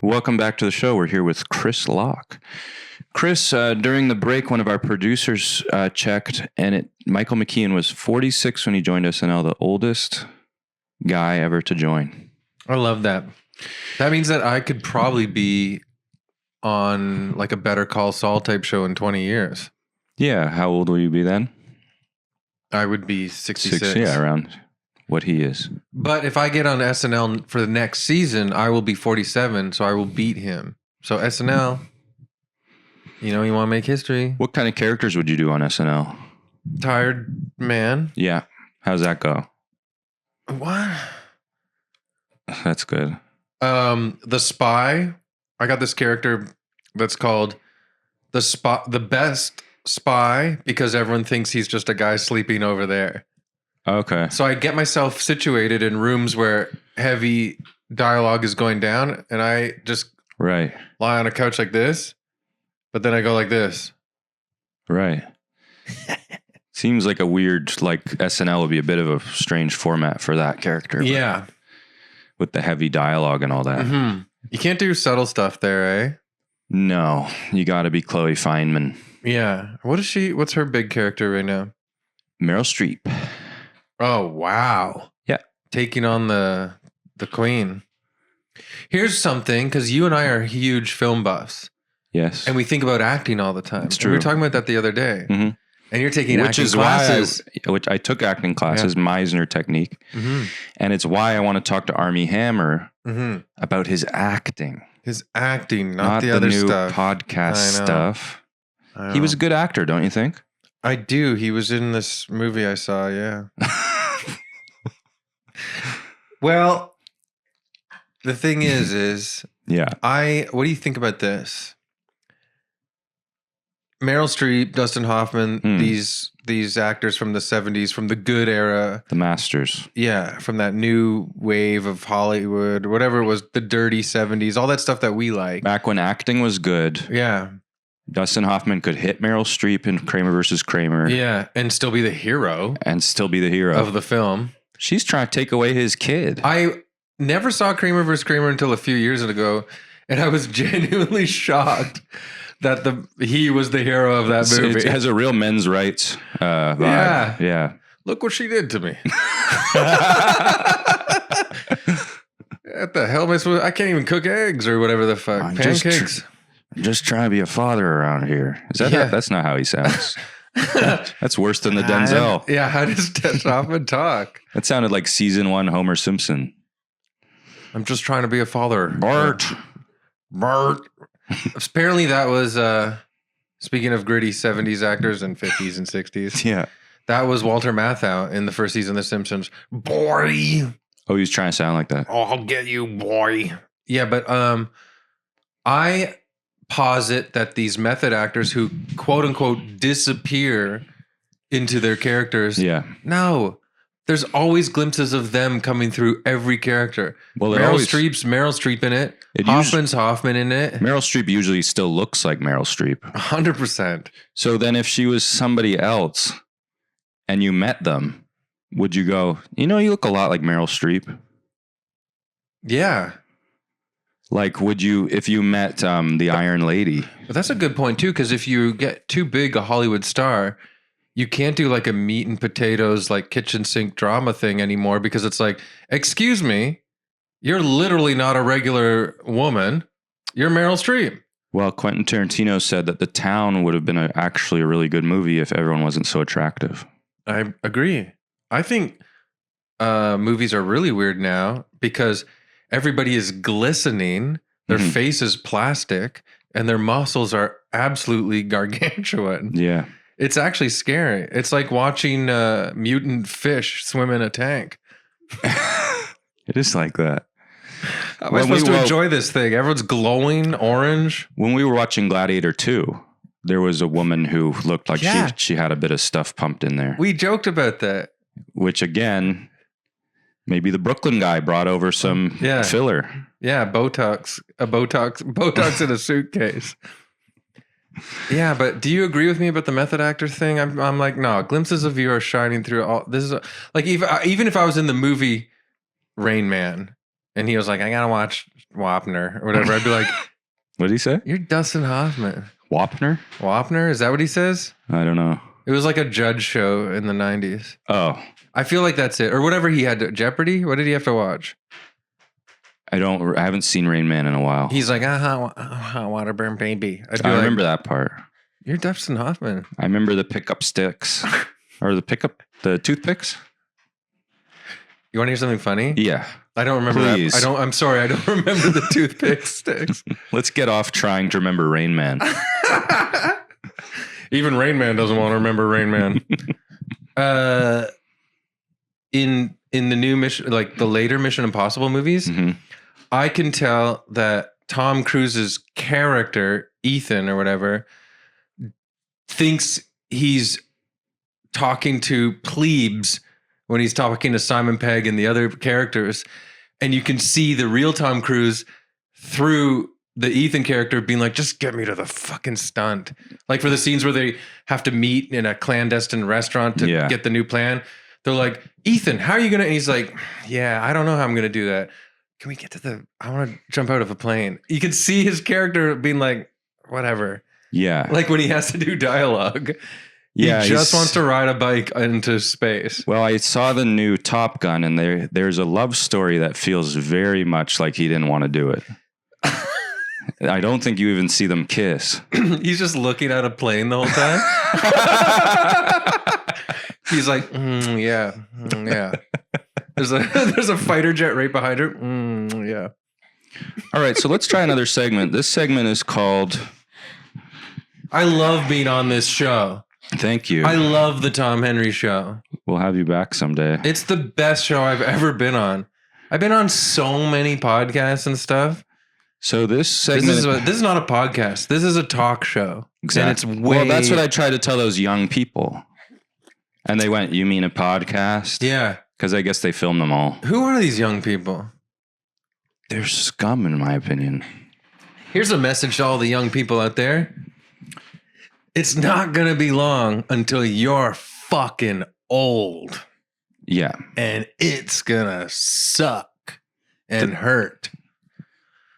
Welcome back to the show. We're here with Chris Locke. Chris, during the break, one of our producers checked, and Michael McKean was 46 when he joined SNL, the oldest guy ever to join. I love that. That means that I could probably be on like a Better Call Saul type show in 20 years. Yeah, how old will you be then? I would be 66. Yeah, around what he is. But if I get on SNL for the next season, I will be 47, so I will beat him. So SNL, you want to make history. What kind of characters would you do on SNL? Tired man. Yeah. How's that go? What? That's good. The spy. I got this character that's called the best spy because everyone thinks he's just a guy sleeping over there. Okay. So I get myself situated in rooms where heavy dialogue is going down, and I just Right. lie on a couch like this, but then I go like this. Right. Seems like a weird, like SNL would be a bit of a strange format for that character. Yeah. With the heavy dialogue and all that. Mm-hmm. You can't do subtle stuff there, eh? No, you got to be Chloe Feynman. Yeah. What's her big character right now? Meryl Streep. Oh, wow. Yeah. Taking on the queen. Here's something, because you and I are huge film buffs. Yes. And we think about acting all the time. It's true. We were talking about that the other day. Mm-hmm. And you're taking acting classes. Which I took acting classes, Meisner technique. Mm-hmm. And it's why I want to talk to Armie Hammer Mm-hmm. about his acting. His acting, not the other new stuff. podcast stuff. He was a good actor, don't you think? I do. He was in this movie I saw, yeah. Well, The thing is Yeah. what do you think about this? Meryl Streep, Dustin Hoffman, these actors from the 70s, from the good era. The Masters. Yeah, from that new wave of Hollywood, whatever it was, the dirty 70s, all that stuff that we like. Back when acting was good. Yeah. Dustin Hoffman could hit Meryl Streep in Kramer versus Kramer. Yeah, and still be the hero. Of the film. She's trying to take away his kid. I never saw Kramer versus Kramer until a few years ago, and I was genuinely shocked that he was the hero of that movie. It has a real men's rights vibe. Yeah. Look what she did to me. What the hell am I supposed? I can't even cook eggs or whatever the fuck. Pancakes. I'm just trying to be a father around here. Is that that's not how he sounds. That's worse than the Denzel. How does Dustin Hoffman talk? That sounded like season 1 Homer Simpson. I'm just trying to be a father. Bart. Apparently that was, speaking of gritty 70s actors and 50s and 60s. Yeah. That was Walter Matthau in the first season of The Simpsons. Boy. Oh, he was trying to sound like that. Oh, I'll get you, boy. Yeah, but I posit that these method actors who quote unquote disappear into their characters. Yeah. No. There's always glimpses of them coming through every character. Well, Meryl Streep in it. Hoffman's Hoffman in it. Meryl Streep usually still looks like Meryl Streep. 100%. So then if she was somebody else and you met them, would you go, you look a lot like Meryl Streep? Yeah. Like, would you, if you met the Iron Lady? But that's a good point, too, because if you get too big a Hollywood star, you can't do like a meat and potatoes, like kitchen sink drama thing anymore, because it's like, excuse me, you're literally not a regular woman. You're Meryl Streep. Well, Quentin Tarantino said that The Town would have been actually a really good movie if everyone wasn't so attractive. I agree. I think movies are really weird now because everybody is glistening. Their face is plastic and their muscles are absolutely gargantuan. Yeah. It's actually scary. It's like watching mutant fish swim in a tank. It is like that. How am I supposed to enjoy this thing? Everyone's glowing orange. When we were watching Gladiator 2, there was a woman who looked like she had a bit of stuff pumped in there. We joked about that. Which, again, maybe the Brooklyn guy brought over some filler. Yeah, Botox in a suitcase. Yeah, but do you agree with me about the method actor thing? I'm like, no, glimpses of you are shining through all. This is like, even if I was in the movie Rain Man and he was like, I gotta watch Wapner or whatever, I'd be like, what did he say? You're Dustin Hoffman. Wapner? Is that what he says? I don't know. It was like a judge show in the 90s. Oh. I feel like that's it. Or whatever he had. Jeopardy? What did he have to watch? I haven't seen Rain Man in a while. He's like, hot water burn baby. I remember that part. You're Dustin Hoffman. I remember the pickup sticks or the toothpicks. You want to hear something funny? Yeah. I don't remember that. I'm sorry. I don't remember the toothpick sticks. Let's get off trying to remember Rain Man. Even Rain Man doesn't want to remember Rain Man. In the new mission, like the later Mission Impossible movies, I can tell that Tom Cruise's character, Ethan or whatever, thinks he's talking to plebes when he's talking to Simon Pegg and the other characters. And you can see the real Tom Cruise through the Ethan character being like, just get me to the fucking stunt. Like for the scenes where they have to meet in a clandestine restaurant to get the new plan. They're like, Ethan, how are you going to? And he's like, yeah, I don't know how I'm going to do that. Can we get to I want to jump out of a plane. You can see his character being like, whatever. Yeah. Like when he has to do dialogue. Yeah. He just wants to ride a bike into space. Well, I saw the new Top Gun and there's a love story that feels very much like he didn't want to do it. I don't think you even see them kiss. He's just looking at a plane the whole time. He's like, yeah. There's a fighter jet right behind her. Yeah. All right, so let's try another segment. This segment is called... I love being on this show. Thank you. I love the Tom Henry Show. We'll have you back someday. It's the best show I've ever been on. I've been on so many podcasts and stuff. So this segment This is not a podcast. This is a talk show. Exactly. And it's way... Well, that's what I try to tell those young people. And they went, "You mean a podcast?" Yeah. Because I guess they film them all. Who are these young people? They're scum, in my opinion. Here's a message to all the young people out there. It's not going to be long until you're fucking old. Yeah. And it's going to suck and hurt.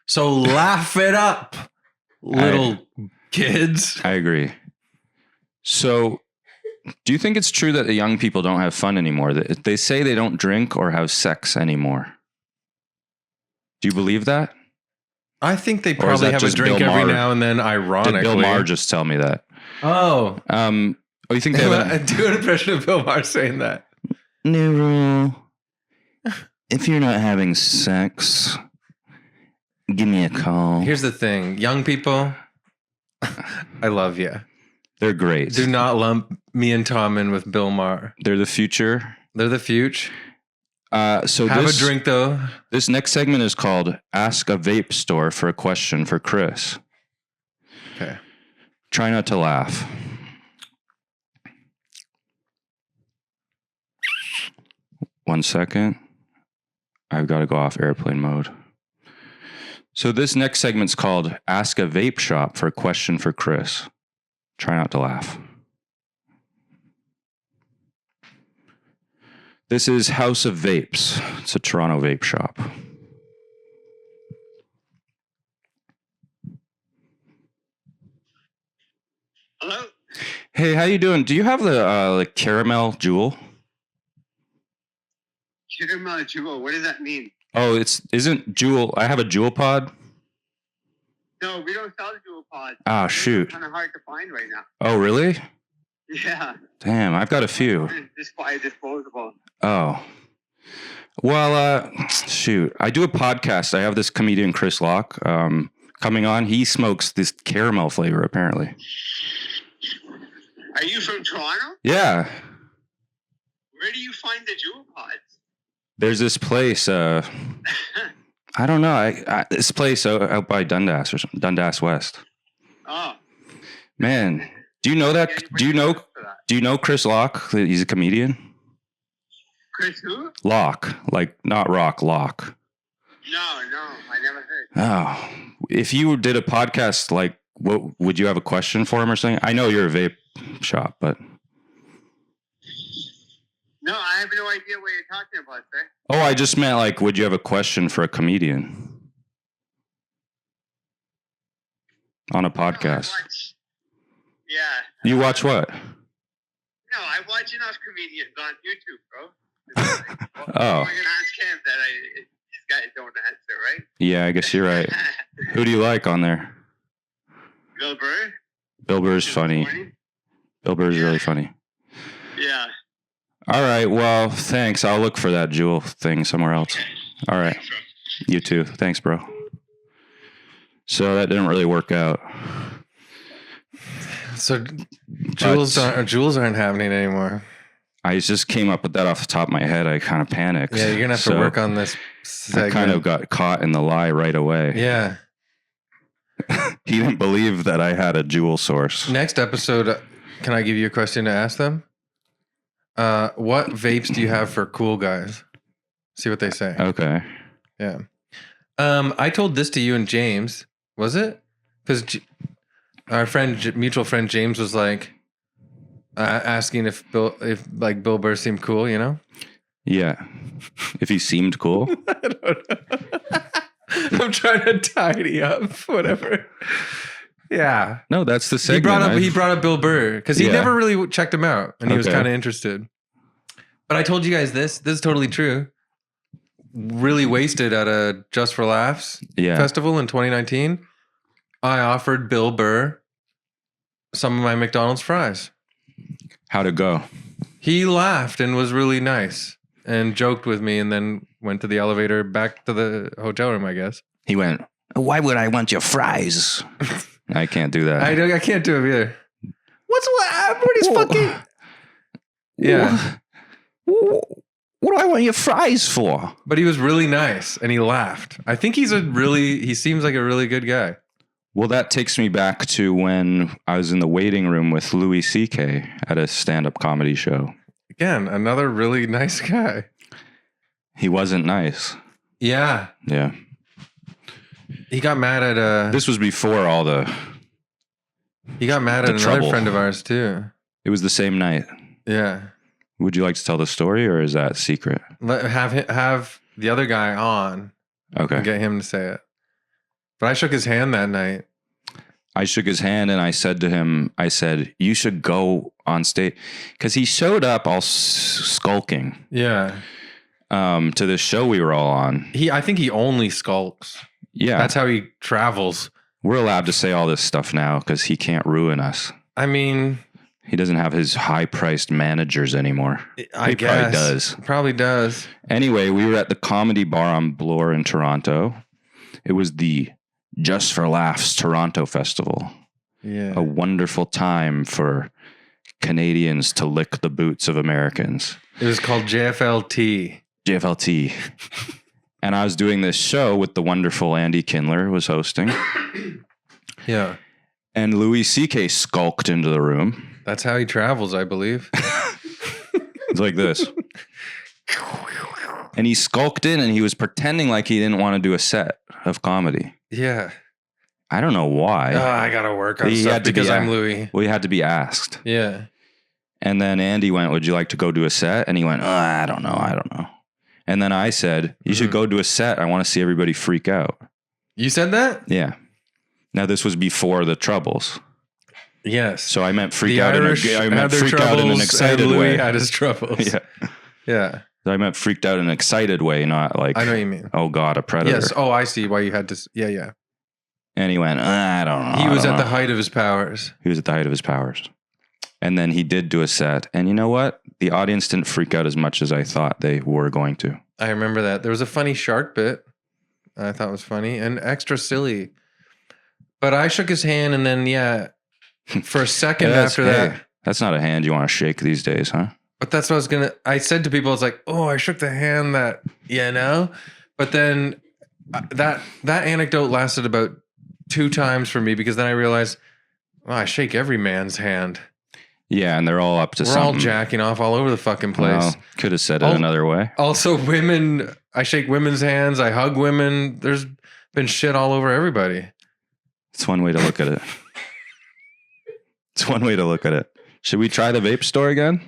So laugh it up, little kids. I agree. So do you think it's true that the young people don't have fun anymore? That they say they don't drink or have sex anymore? Do you believe that? I think they probably have a drink every now and then, ironically. Did Bill Maher just tell me that? Oh. You think they have do an impression of Bill Maher saying that. No. If you're not having sex, give me a call. Here's the thing. Young people, I love you. They're great. Do not lump me and Tom in with Bill Maher. They're the future. They're the future. So have a drink, though. This next segment is called Ask a Vape Store for a Question for Chris. Okay. Try not to laugh. One second. I've got to go off airplane mode. So this next segment's called Ask a Vape Shop for a Question for Chris. Try not to laugh. This is House of Vapes. It's a Toronto vape shop. Hello? Hey, how you doing? Do you have the caramel jewel? Caramel jewel. What does that mean? Oh, isn't jewel? I have a jewel pod. No, we don't sell jewel pods. Ah, shoot. It's kind of hard to find right now. Oh, really? Yeah. Damn, I've got a few. Just buy disposable. Oh. Well, shoot. I do a podcast. I have this comedian, Chris Locke, coming on. He smokes this caramel flavor, apparently. Are you from Toronto? Yeah. Where do you find the jewel pods? There's this place. I don't know. This place out by Dundas or something. Dundas West. Oh. Man, do you know that? Do you know Chris Locke? He's a comedian. Chris who? Locke, like not rock, Locke. No, I never heard. Oh, if you did a podcast, like, what would you have a question for him or something? I know you're a vape shop, but no, I have no idea what you're talking about, sir. Oh, I just meant like, would you have a question for a comedian on a podcast? Yeah. You watch what? No, I watch enough comedians on YouTube, bro. Oh. I'm gonna ask him that these guys don't answer, right? Yeah, I guess you're right. Who do you like on there? Bill Burr. Bill Burr's funny. Bill Burr's really funny. Yeah. All right. Well, thanks. I'll look for that jewel thing somewhere else. All right. You too. Thanks, bro. So that didn't really work out. So jewels aren't happening anymore. I just came up with that off the top of my head. I kind of panicked. Yeah, you're gonna have to work on this segment. I kind of got caught in the lie right away. Yeah. He didn't believe that I had a jewel source. Next episode, can I give you a question to ask them? What vapes do you have for cool guys? See what they say. Okay. Yeah. I told this to you and James. Was it? Because our mutual friend James was like asking if Bill Burr seemed cool, you know? Yeah. If he seemed cool. I don't know. I'm trying to tidy up, whatever. Yeah. No, that's the segment. He brought up Bill Burr because he never really checked him out, and he was kind of interested. But I told you guys this. This is totally true. Really wasted at a Just for Laughs festival in 2019. I offered Bill Burr some of my McDonald's fries. How'd it go? He laughed and was really nice and joked with me, and then went to the elevator back to the hotel room, I guess. He went, "Why would I want your fries?" I can't do that. I can't do it either. Everybody's fucking... Yeah. what do I want your fries for? But he was really nice and he laughed. I think he seems like a really good guy. Well, that takes me back to when I was in the waiting room with Louis C.K. at a stand-up comedy show. Again, another really nice guy. He wasn't nice. Yeah. Yeah. He got mad at This was before all the... He got mad at another trouble. friend of ours too. It was the same night. Yeah. Would you like to tell the story, or is that secret? Have the other guy on. Okay. And get him to say it. But I shook his hand that night. I shook his hand and I said to him, I said, you should go on stage. Because he showed up all skulking. Yeah. To this show we were all on. I think he only skulks. Yeah. That's how he travels. We're allowed to say all this stuff now because he can't ruin us. I mean... He doesn't have his high-priced managers anymore. I guess. Probably does. Probably does. Anyway, we were at the Comedy Bar on Bloor in Toronto. It was the Just for Laughs Toronto Festival. Yeah. A wonderful time for Canadians to lick the boots of Americans. It was called JFLT. JFLT. And I was doing this show with the wonderful Andy Kindler was hosting. Yeah. And Louis C.K. skulked into the room. That's how he travels, I believe. It's like this. And he skulked in and he was pretending like he didn't want to do a set of comedy. Yeah. I don't know why. I got to work on He stuff had to because be I'm Louis. Well, he had to be asked. Yeah. And then Andy went, would you like to go do a set? And he went, I don't know. And then I said, you should go do a set. I want to see everybody freak out. You said that? Yeah. Now, this was before the Troubles. Yes. So I meant freak The out. Irish I had meant their freak out in an troubles excited and Louis way. had his troubles. Yeah. Yeah. I meant freaked out in an excited way, not like, I know what you mean. oh God, a predator. Yes. Oh, I see why you had to. Yeah, yeah. And he went, I don't know. He was at the height. height of his powers. He was at the height of his powers. And then he did do a set. And you know what? The audience didn't freak out as much as I thought they were going to. I remember that. There was a funny shark bit I thought was funny and extra silly. But I shook his hand and then, yeah, for a second after that. That's not a hand you want to shake these days, huh? But that's what I said to people, I was like, oh, I shook the hand that, you know? But then that anecdote lasted about 2 times for me because then I realized, well, I shake every man's hand. Yeah, and they're all up to We're something. all jacking off all over the fucking place. Well, could have said it another way. Also, women, I shake women's hands. I hug women. There's been shit all over everybody. It's one way to look at it. It's one way to look at it. Should we try the vape store again?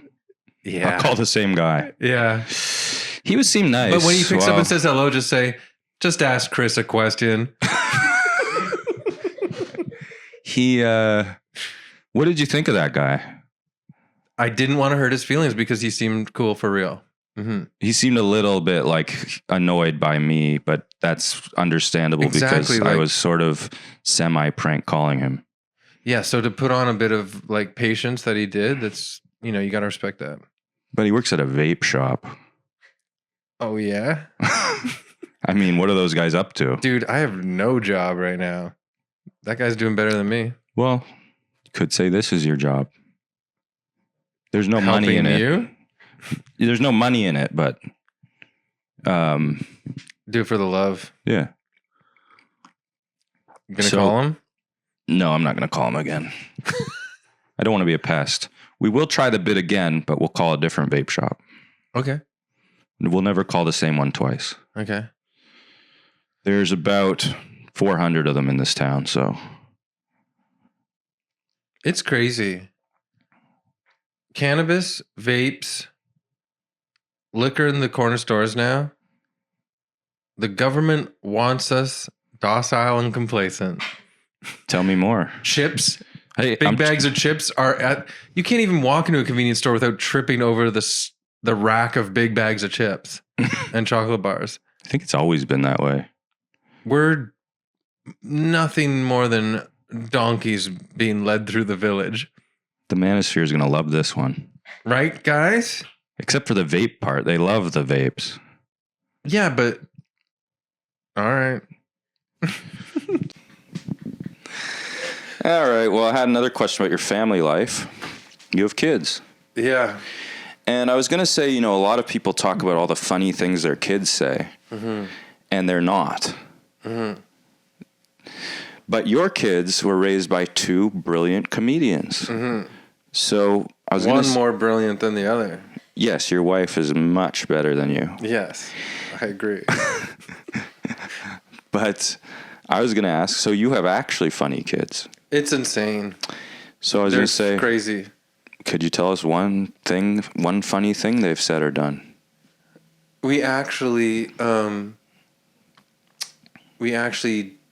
Yeah. I'll call the same guy. Yeah. He would seem nice. But when he picks up and says hello, just say, just ask Chris a question. What did you think of that guy? I didn't want to hurt his feelings because he seemed cool for real. Mm-hmm. He seemed a little bit like annoyed by me, but that's understandable because I was sort of semi-prank calling him. Yeah, so to put on a bit of like patience that he did, that's, you know, you got to respect that. But he works at a vape shop. Oh, yeah? I mean, what are those guys up to? Dude, I have no job right now. That guy's doing better than me. Well, could say this is your job. There's no money in it. You? There's no money in it, but do it for the love. Yeah. You gonna call him? No, I'm not gonna call him again. I don't want to be a pest. We will try the bit again, but we'll call a different vape shop. Okay. We'll never call the same one twice. Okay. There's about 400 of them in this town, so it's crazy. Cannabis, vapes, liquor in the corner stores now. The government wants us docile and complacent. Tell me more. Chips, Hey, big bags of chips are at. You can't even walk into a convenience store without tripping over the rack of big bags of chips and chocolate bars. I think it's always been that way. We're nothing more than donkeys being led through the village. The manosphere is going to love this one. Right, guys? Except for the vape part. They love the vapes. Yeah, but... All right. All right. Well, I had another question about your family life. You have kids. Yeah. And I was going to say, you know, a lot of people talk about all the funny things their kids say, and they're not. But your kids were raised by two brilliant comedians. So I was one more brilliant than the other. Yes, your wife is much better than you. Yes, I agree. But I was going to ask, so you have actually funny kids. It's insane. So I was going to say, crazy. Could you tell us one funny thing they've said or done? We actually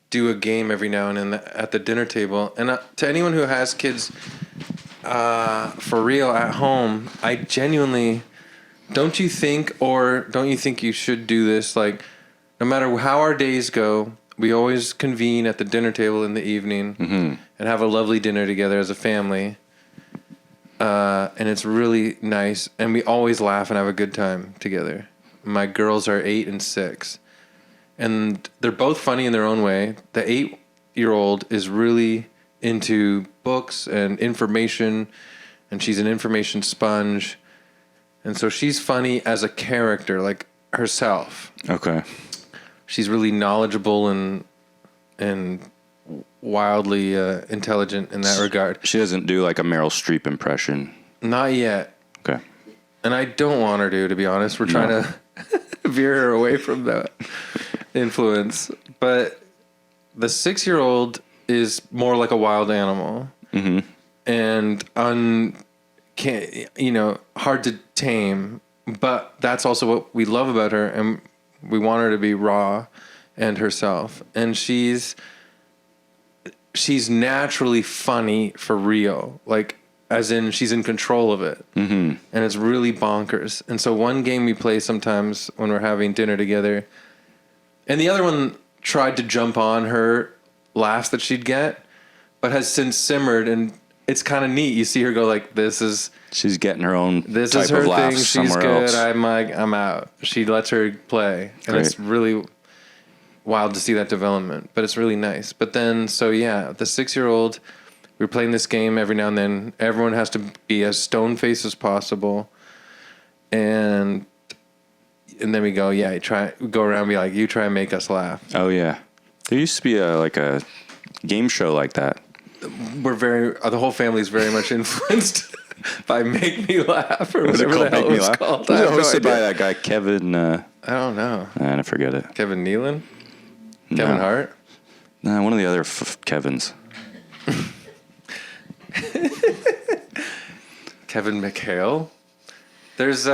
do a game every now and then at the dinner table. And to anyone who has kids for real at home, I genuinely, don't you think you should do this? Like, no matter how our days go, we always convene at the dinner table in the evening and have a lovely dinner together as a family. And it's really nice. And we always laugh and have a good time together. My girls are 8 and 6. And they're both funny in their own way. The 8-year-old is really into books and information. And she's an information sponge. And so she's funny as a character, like herself. Okay. She's really knowledgeable and wildly intelligent in that regard. She doesn't do like a Meryl Streep impression. Not yet. Okay. And I don't want her to be honest. We're trying to veer her away from that influence. But the 6-year-old is more like a wild animal. And hard to tame. But that's also what we love about her. And we want her to be raw and herself. And she's naturally funny for real. Like, as in she's in control of it. And it's really bonkers. And so one game we play sometimes when we're having dinner together, and the other one tried to jump on her laughs that she'd get, but has since simmered, and it's kind of neat. You see her go like, she's getting her own this type is her of laughs thing. She's somewhere good. else. I'm out. She lets her play. And Great. It's really wild to see that development, but it's really nice. But then, the 6-year-old, we're playing this game every now and then. Everyone has to be as stone-faced as possible. And then we go, we go around and be like, you try and make us laugh. Oh, yeah. There used to be a game show like that. The whole family is very much influenced by Make Me Laugh or whatever the hell it's called. Was it hosted by that guy, Kevin? I don't know. I forget it. Kevin Nealon? Kevin Hart? No, one of the other Kevins. Kevin McHale? There's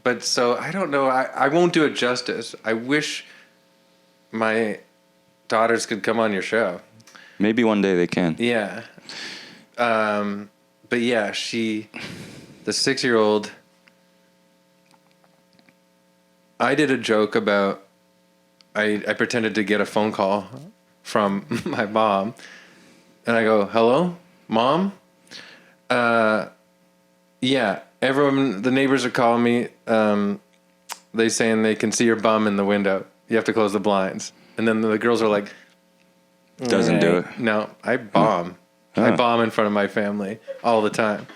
but so I don't know. I won't do it justice. I wish my daughters could come on your show. Maybe one day they can. Yeah. But yeah, the 6-year-old, I did a joke about, I pretended to get a phone call from my mom, and I go, hello, Mom? Yeah, everyone, the neighbors are calling me. They saying they can see your bum in the window. You have to close the blinds. And then the girls are like, doesn't do it. No, I bomb. I bomb in front of my family all the time.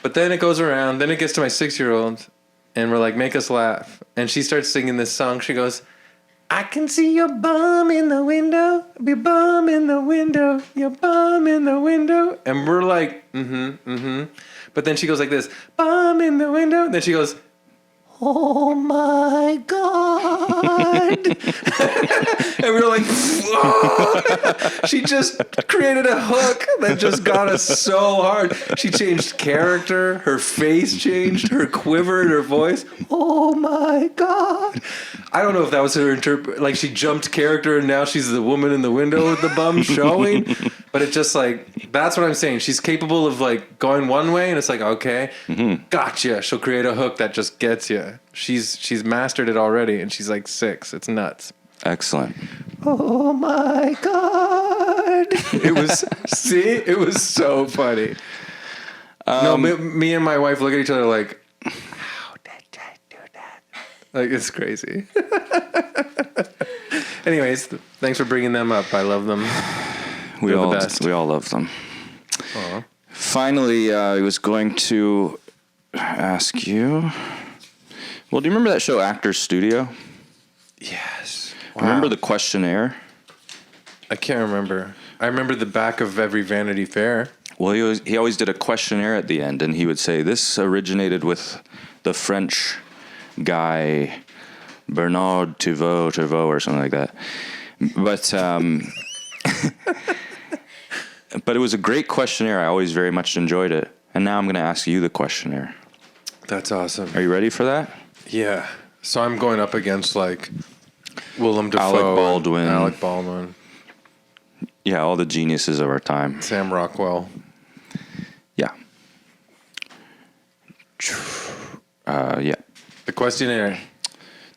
But then it goes around. Then it gets to my 6-year-old, and we're like, make us laugh. And she starts singing this song. She goes, I can see your bum in the window, your bum in the window, your bum in the window. And we're like, But then she goes like this, bum in the window. And then she goes, oh my God. And we were like, whoa. She just created a hook that just got us so hard. She changed character, her face changed, her quivered, her voice. Oh my God. I don't know if that was her like she jumped character and now she's the woman in the window with the bum showing. But it's just like, that's what I'm saying. She's capable of like going one way and it's like, okay, gotcha. She'll create a hook that just gets you. She's mastered it already and she's like 6. It's nuts. Excellent. Oh my God. It was so funny. No, me and my wife look at each other like, how did I do that? Like, it's crazy. Anyways, thanks for bringing them up. I love them. We They're all the best. We all love them. Aww. Finally, I was going to ask you. Well, do you remember that show Actors Studio? Yes. Remember the questionnaire? I can't remember. I remember the back of every Vanity Fair. Well, he always did a questionnaire at the end, and he would say, this originated with the French guy Bernard Théveaux or something like that. But but it was a great questionnaire. I always very much enjoyed it. And now I'm going to ask you the questionnaire. That's awesome. Are you ready for that? Yeah. So I'm going up against like Willem Dafoe, Alec Baldwin. Alec Baldwin, Yeah, all the geniuses of our time. Sam Rockwell. Yeah. Yeah. The questionnaire.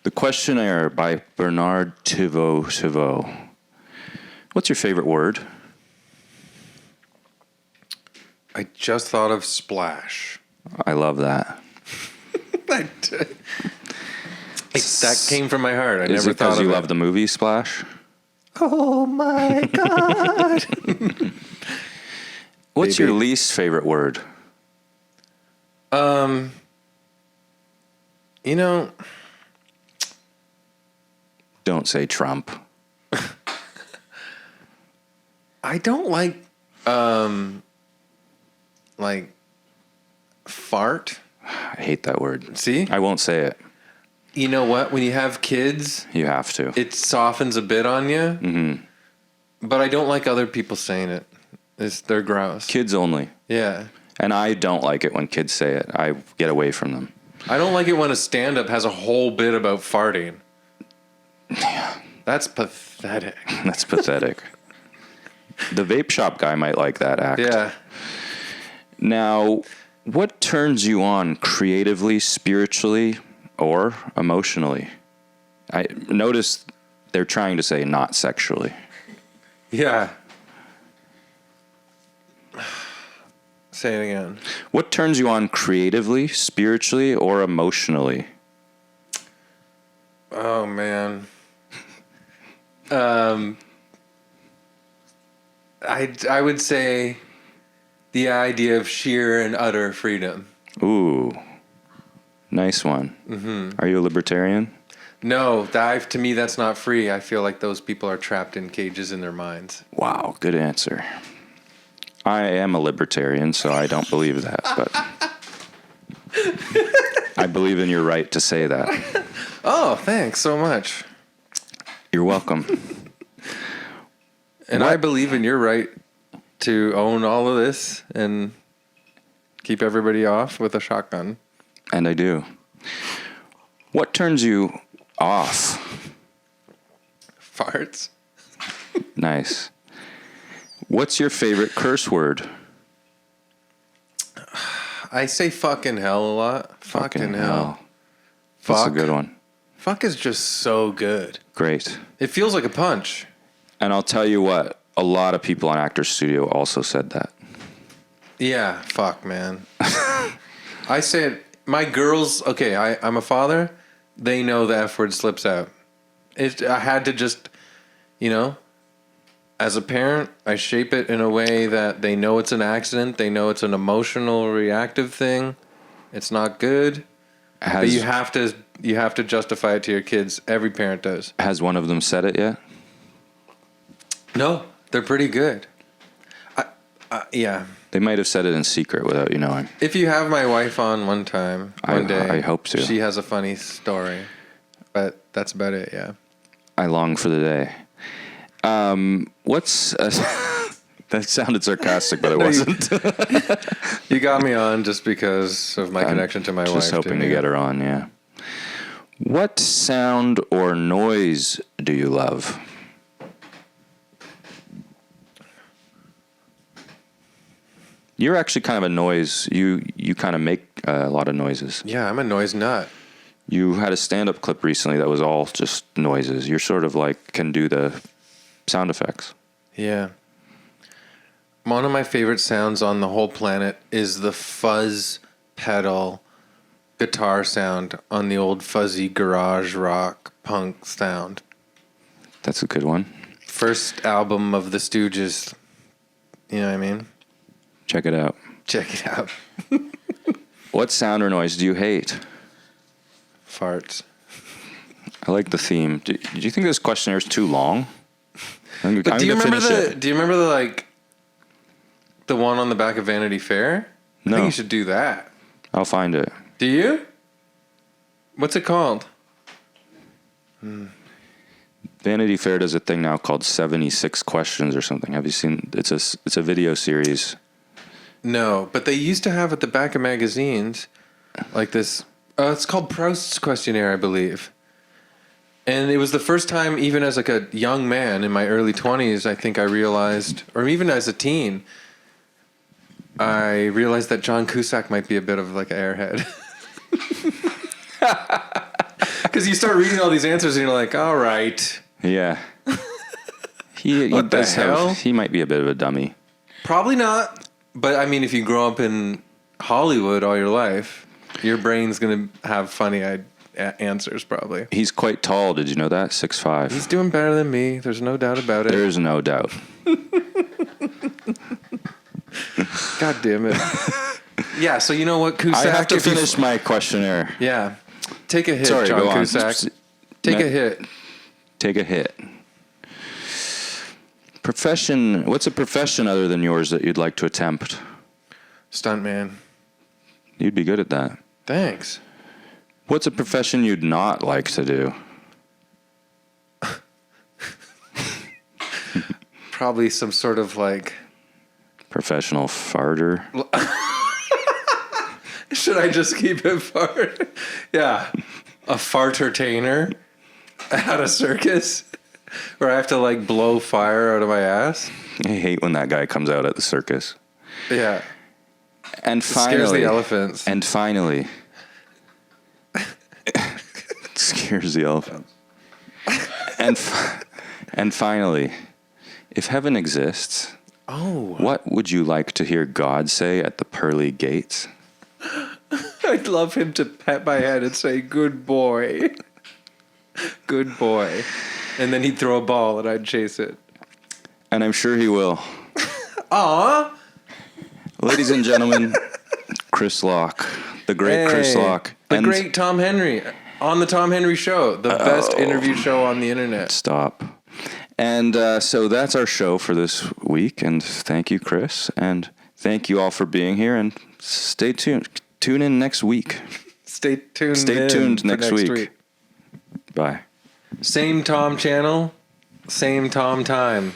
The questionnaire by Bernard Théveaux. What's your favorite word? I just thought of splash. I love that. That came from my heart. I Is never it because thought of you it. love the movie Splash? Oh my God. What's Baby. your least favorite word? You know, Don't say Trump. I don't like fart. I hate that word. See? I won't say it. You know what? When you have kids, You have to. it softens a bit on you. Mm-hmm. But I don't like other people saying it. They're gross. Kids only. Yeah. And I don't like it when kids say it. I get away from them. I don't like it when a stand-up has a whole bit about farting. Yeah. That's pathetic. That's pathetic. The vape shop guy might like that act. Yeah. Now, what turns you on creatively, spiritually, or emotionally? I notice they're trying to say not sexually. Yeah. Say it again. What turns you on creatively, spiritually, or emotionally? Oh, man. I would say the idea of sheer and utter freedom. Ooh, nice one. Mm-hmm. Are you a libertarian? No, to me, that's not free. I feel like those people are trapped in cages in their minds. Wow, good answer. I am a libertarian, so I don't believe that, but I believe in your right to say that. Oh, thanks so much. You're welcome. And I believe in your right to own all of this and keep everybody off with a shotgun. And I do. What turns you off? Farts. Nice. What's your favorite curse word? I say fucking hell a lot. Fucking hell. That's a Fuck. good one. Fuck is just so good. Great. It feels like a punch. And I'll tell you what, a lot of people on Actors Studio also said that. Yeah, fuck, man. I say it. My girls, okay, I'm a father. They know the F word slips out. I had to just, as a parent, I shape it in a way that they know it's an accident. They know it's an emotional, reactive thing. It's not good. But you have to justify it to your kids. Every parent does. Has one of them said it yet? No, they're pretty good. Yeah. They might have said it in secret without you knowing. If you have my wife on one day, I hope so. She has a funny story, but that's about it. Yeah. I long for the day. That sounded sarcastic, but it wasn't. You got me on just because of my connection to my wife. Just hoping to get her on, yeah. What sound or noise do you love? You're actually kind of a noise. You kind of make a lot of noises. Yeah, I'm a noise nut. You had a stand-up clip recently that was all just noises. You're sort of like can do the sound effects. Yeah. One of my favorite sounds on the whole planet is the fuzz pedal guitar sound on the old fuzzy garage rock punk sound. That's a good one. First album of the Stooges. You know what I mean? Check it out. Check it out. What sound or noise do you hate? Farts. I like the theme. Do you think this questionnaire is too long? But do you remember the the one on the back of Vanity Fair? I No. think you should do that. I'll find it. Do you? What's it called? Vanity Fair does a thing now called 76 Questions or something. Have you seen? It's a video series. No, but they used to have at the back of magazines like this. It's called Proust's Questionnaire, I believe. And it was the first time, even as like a young man in my early 20s, I think I realized, or even as a teen, I realized that John Cusack might be a bit of like an airhead. Because you start reading all these answers and you're like, all right. Yeah. He What the hell? He might be a bit of a dummy. Probably not. But I mean, if you grow up in Hollywood all your life, your brain's going to have funny answers probably. He's quite tall. Did you know that? 6'5". He's doing better than me. There's no doubt about it. There is no doubt. God damn it. Yeah, so you know what, Cusack? I have to if you- finish my questionnaire. Yeah. Take a hit, Sorry, John go on. Cusack. Take a hit. Take a hit. Profession. What's a profession other than yours that you'd like to attempt? Stuntman. You'd be good at that. Thanks. What's a profession you'd not like to do? Probably some sort of like... Professional farter. Should I just keep it fart? Yeah. A fartertainer at a circus where I have to like blow fire out of my ass. I hate when that guy comes out at the circus. Yeah. And finally, Scares the elephants. And finally, it scares the elephants. And finally, if heaven exists, what would you like to hear God say at the pearly gates? I'd love him to pat my head and say, "Good boy. Good boy." And then he'd throw a ball and I'd chase it. And I'm sure he will. Aw. Ladies and gentlemen, Chris Locke, the great Chris Locke. The great Tom Henry on the Tom Henry Show, the best interview show on the internet. Stop. And so that's our show for this week. And thank you, Chris. And thank you all for being here. And stay tuned. Tune in next week. Stay tuned. Stay tuned next week. Bye. Same Tom channel, same Tom time.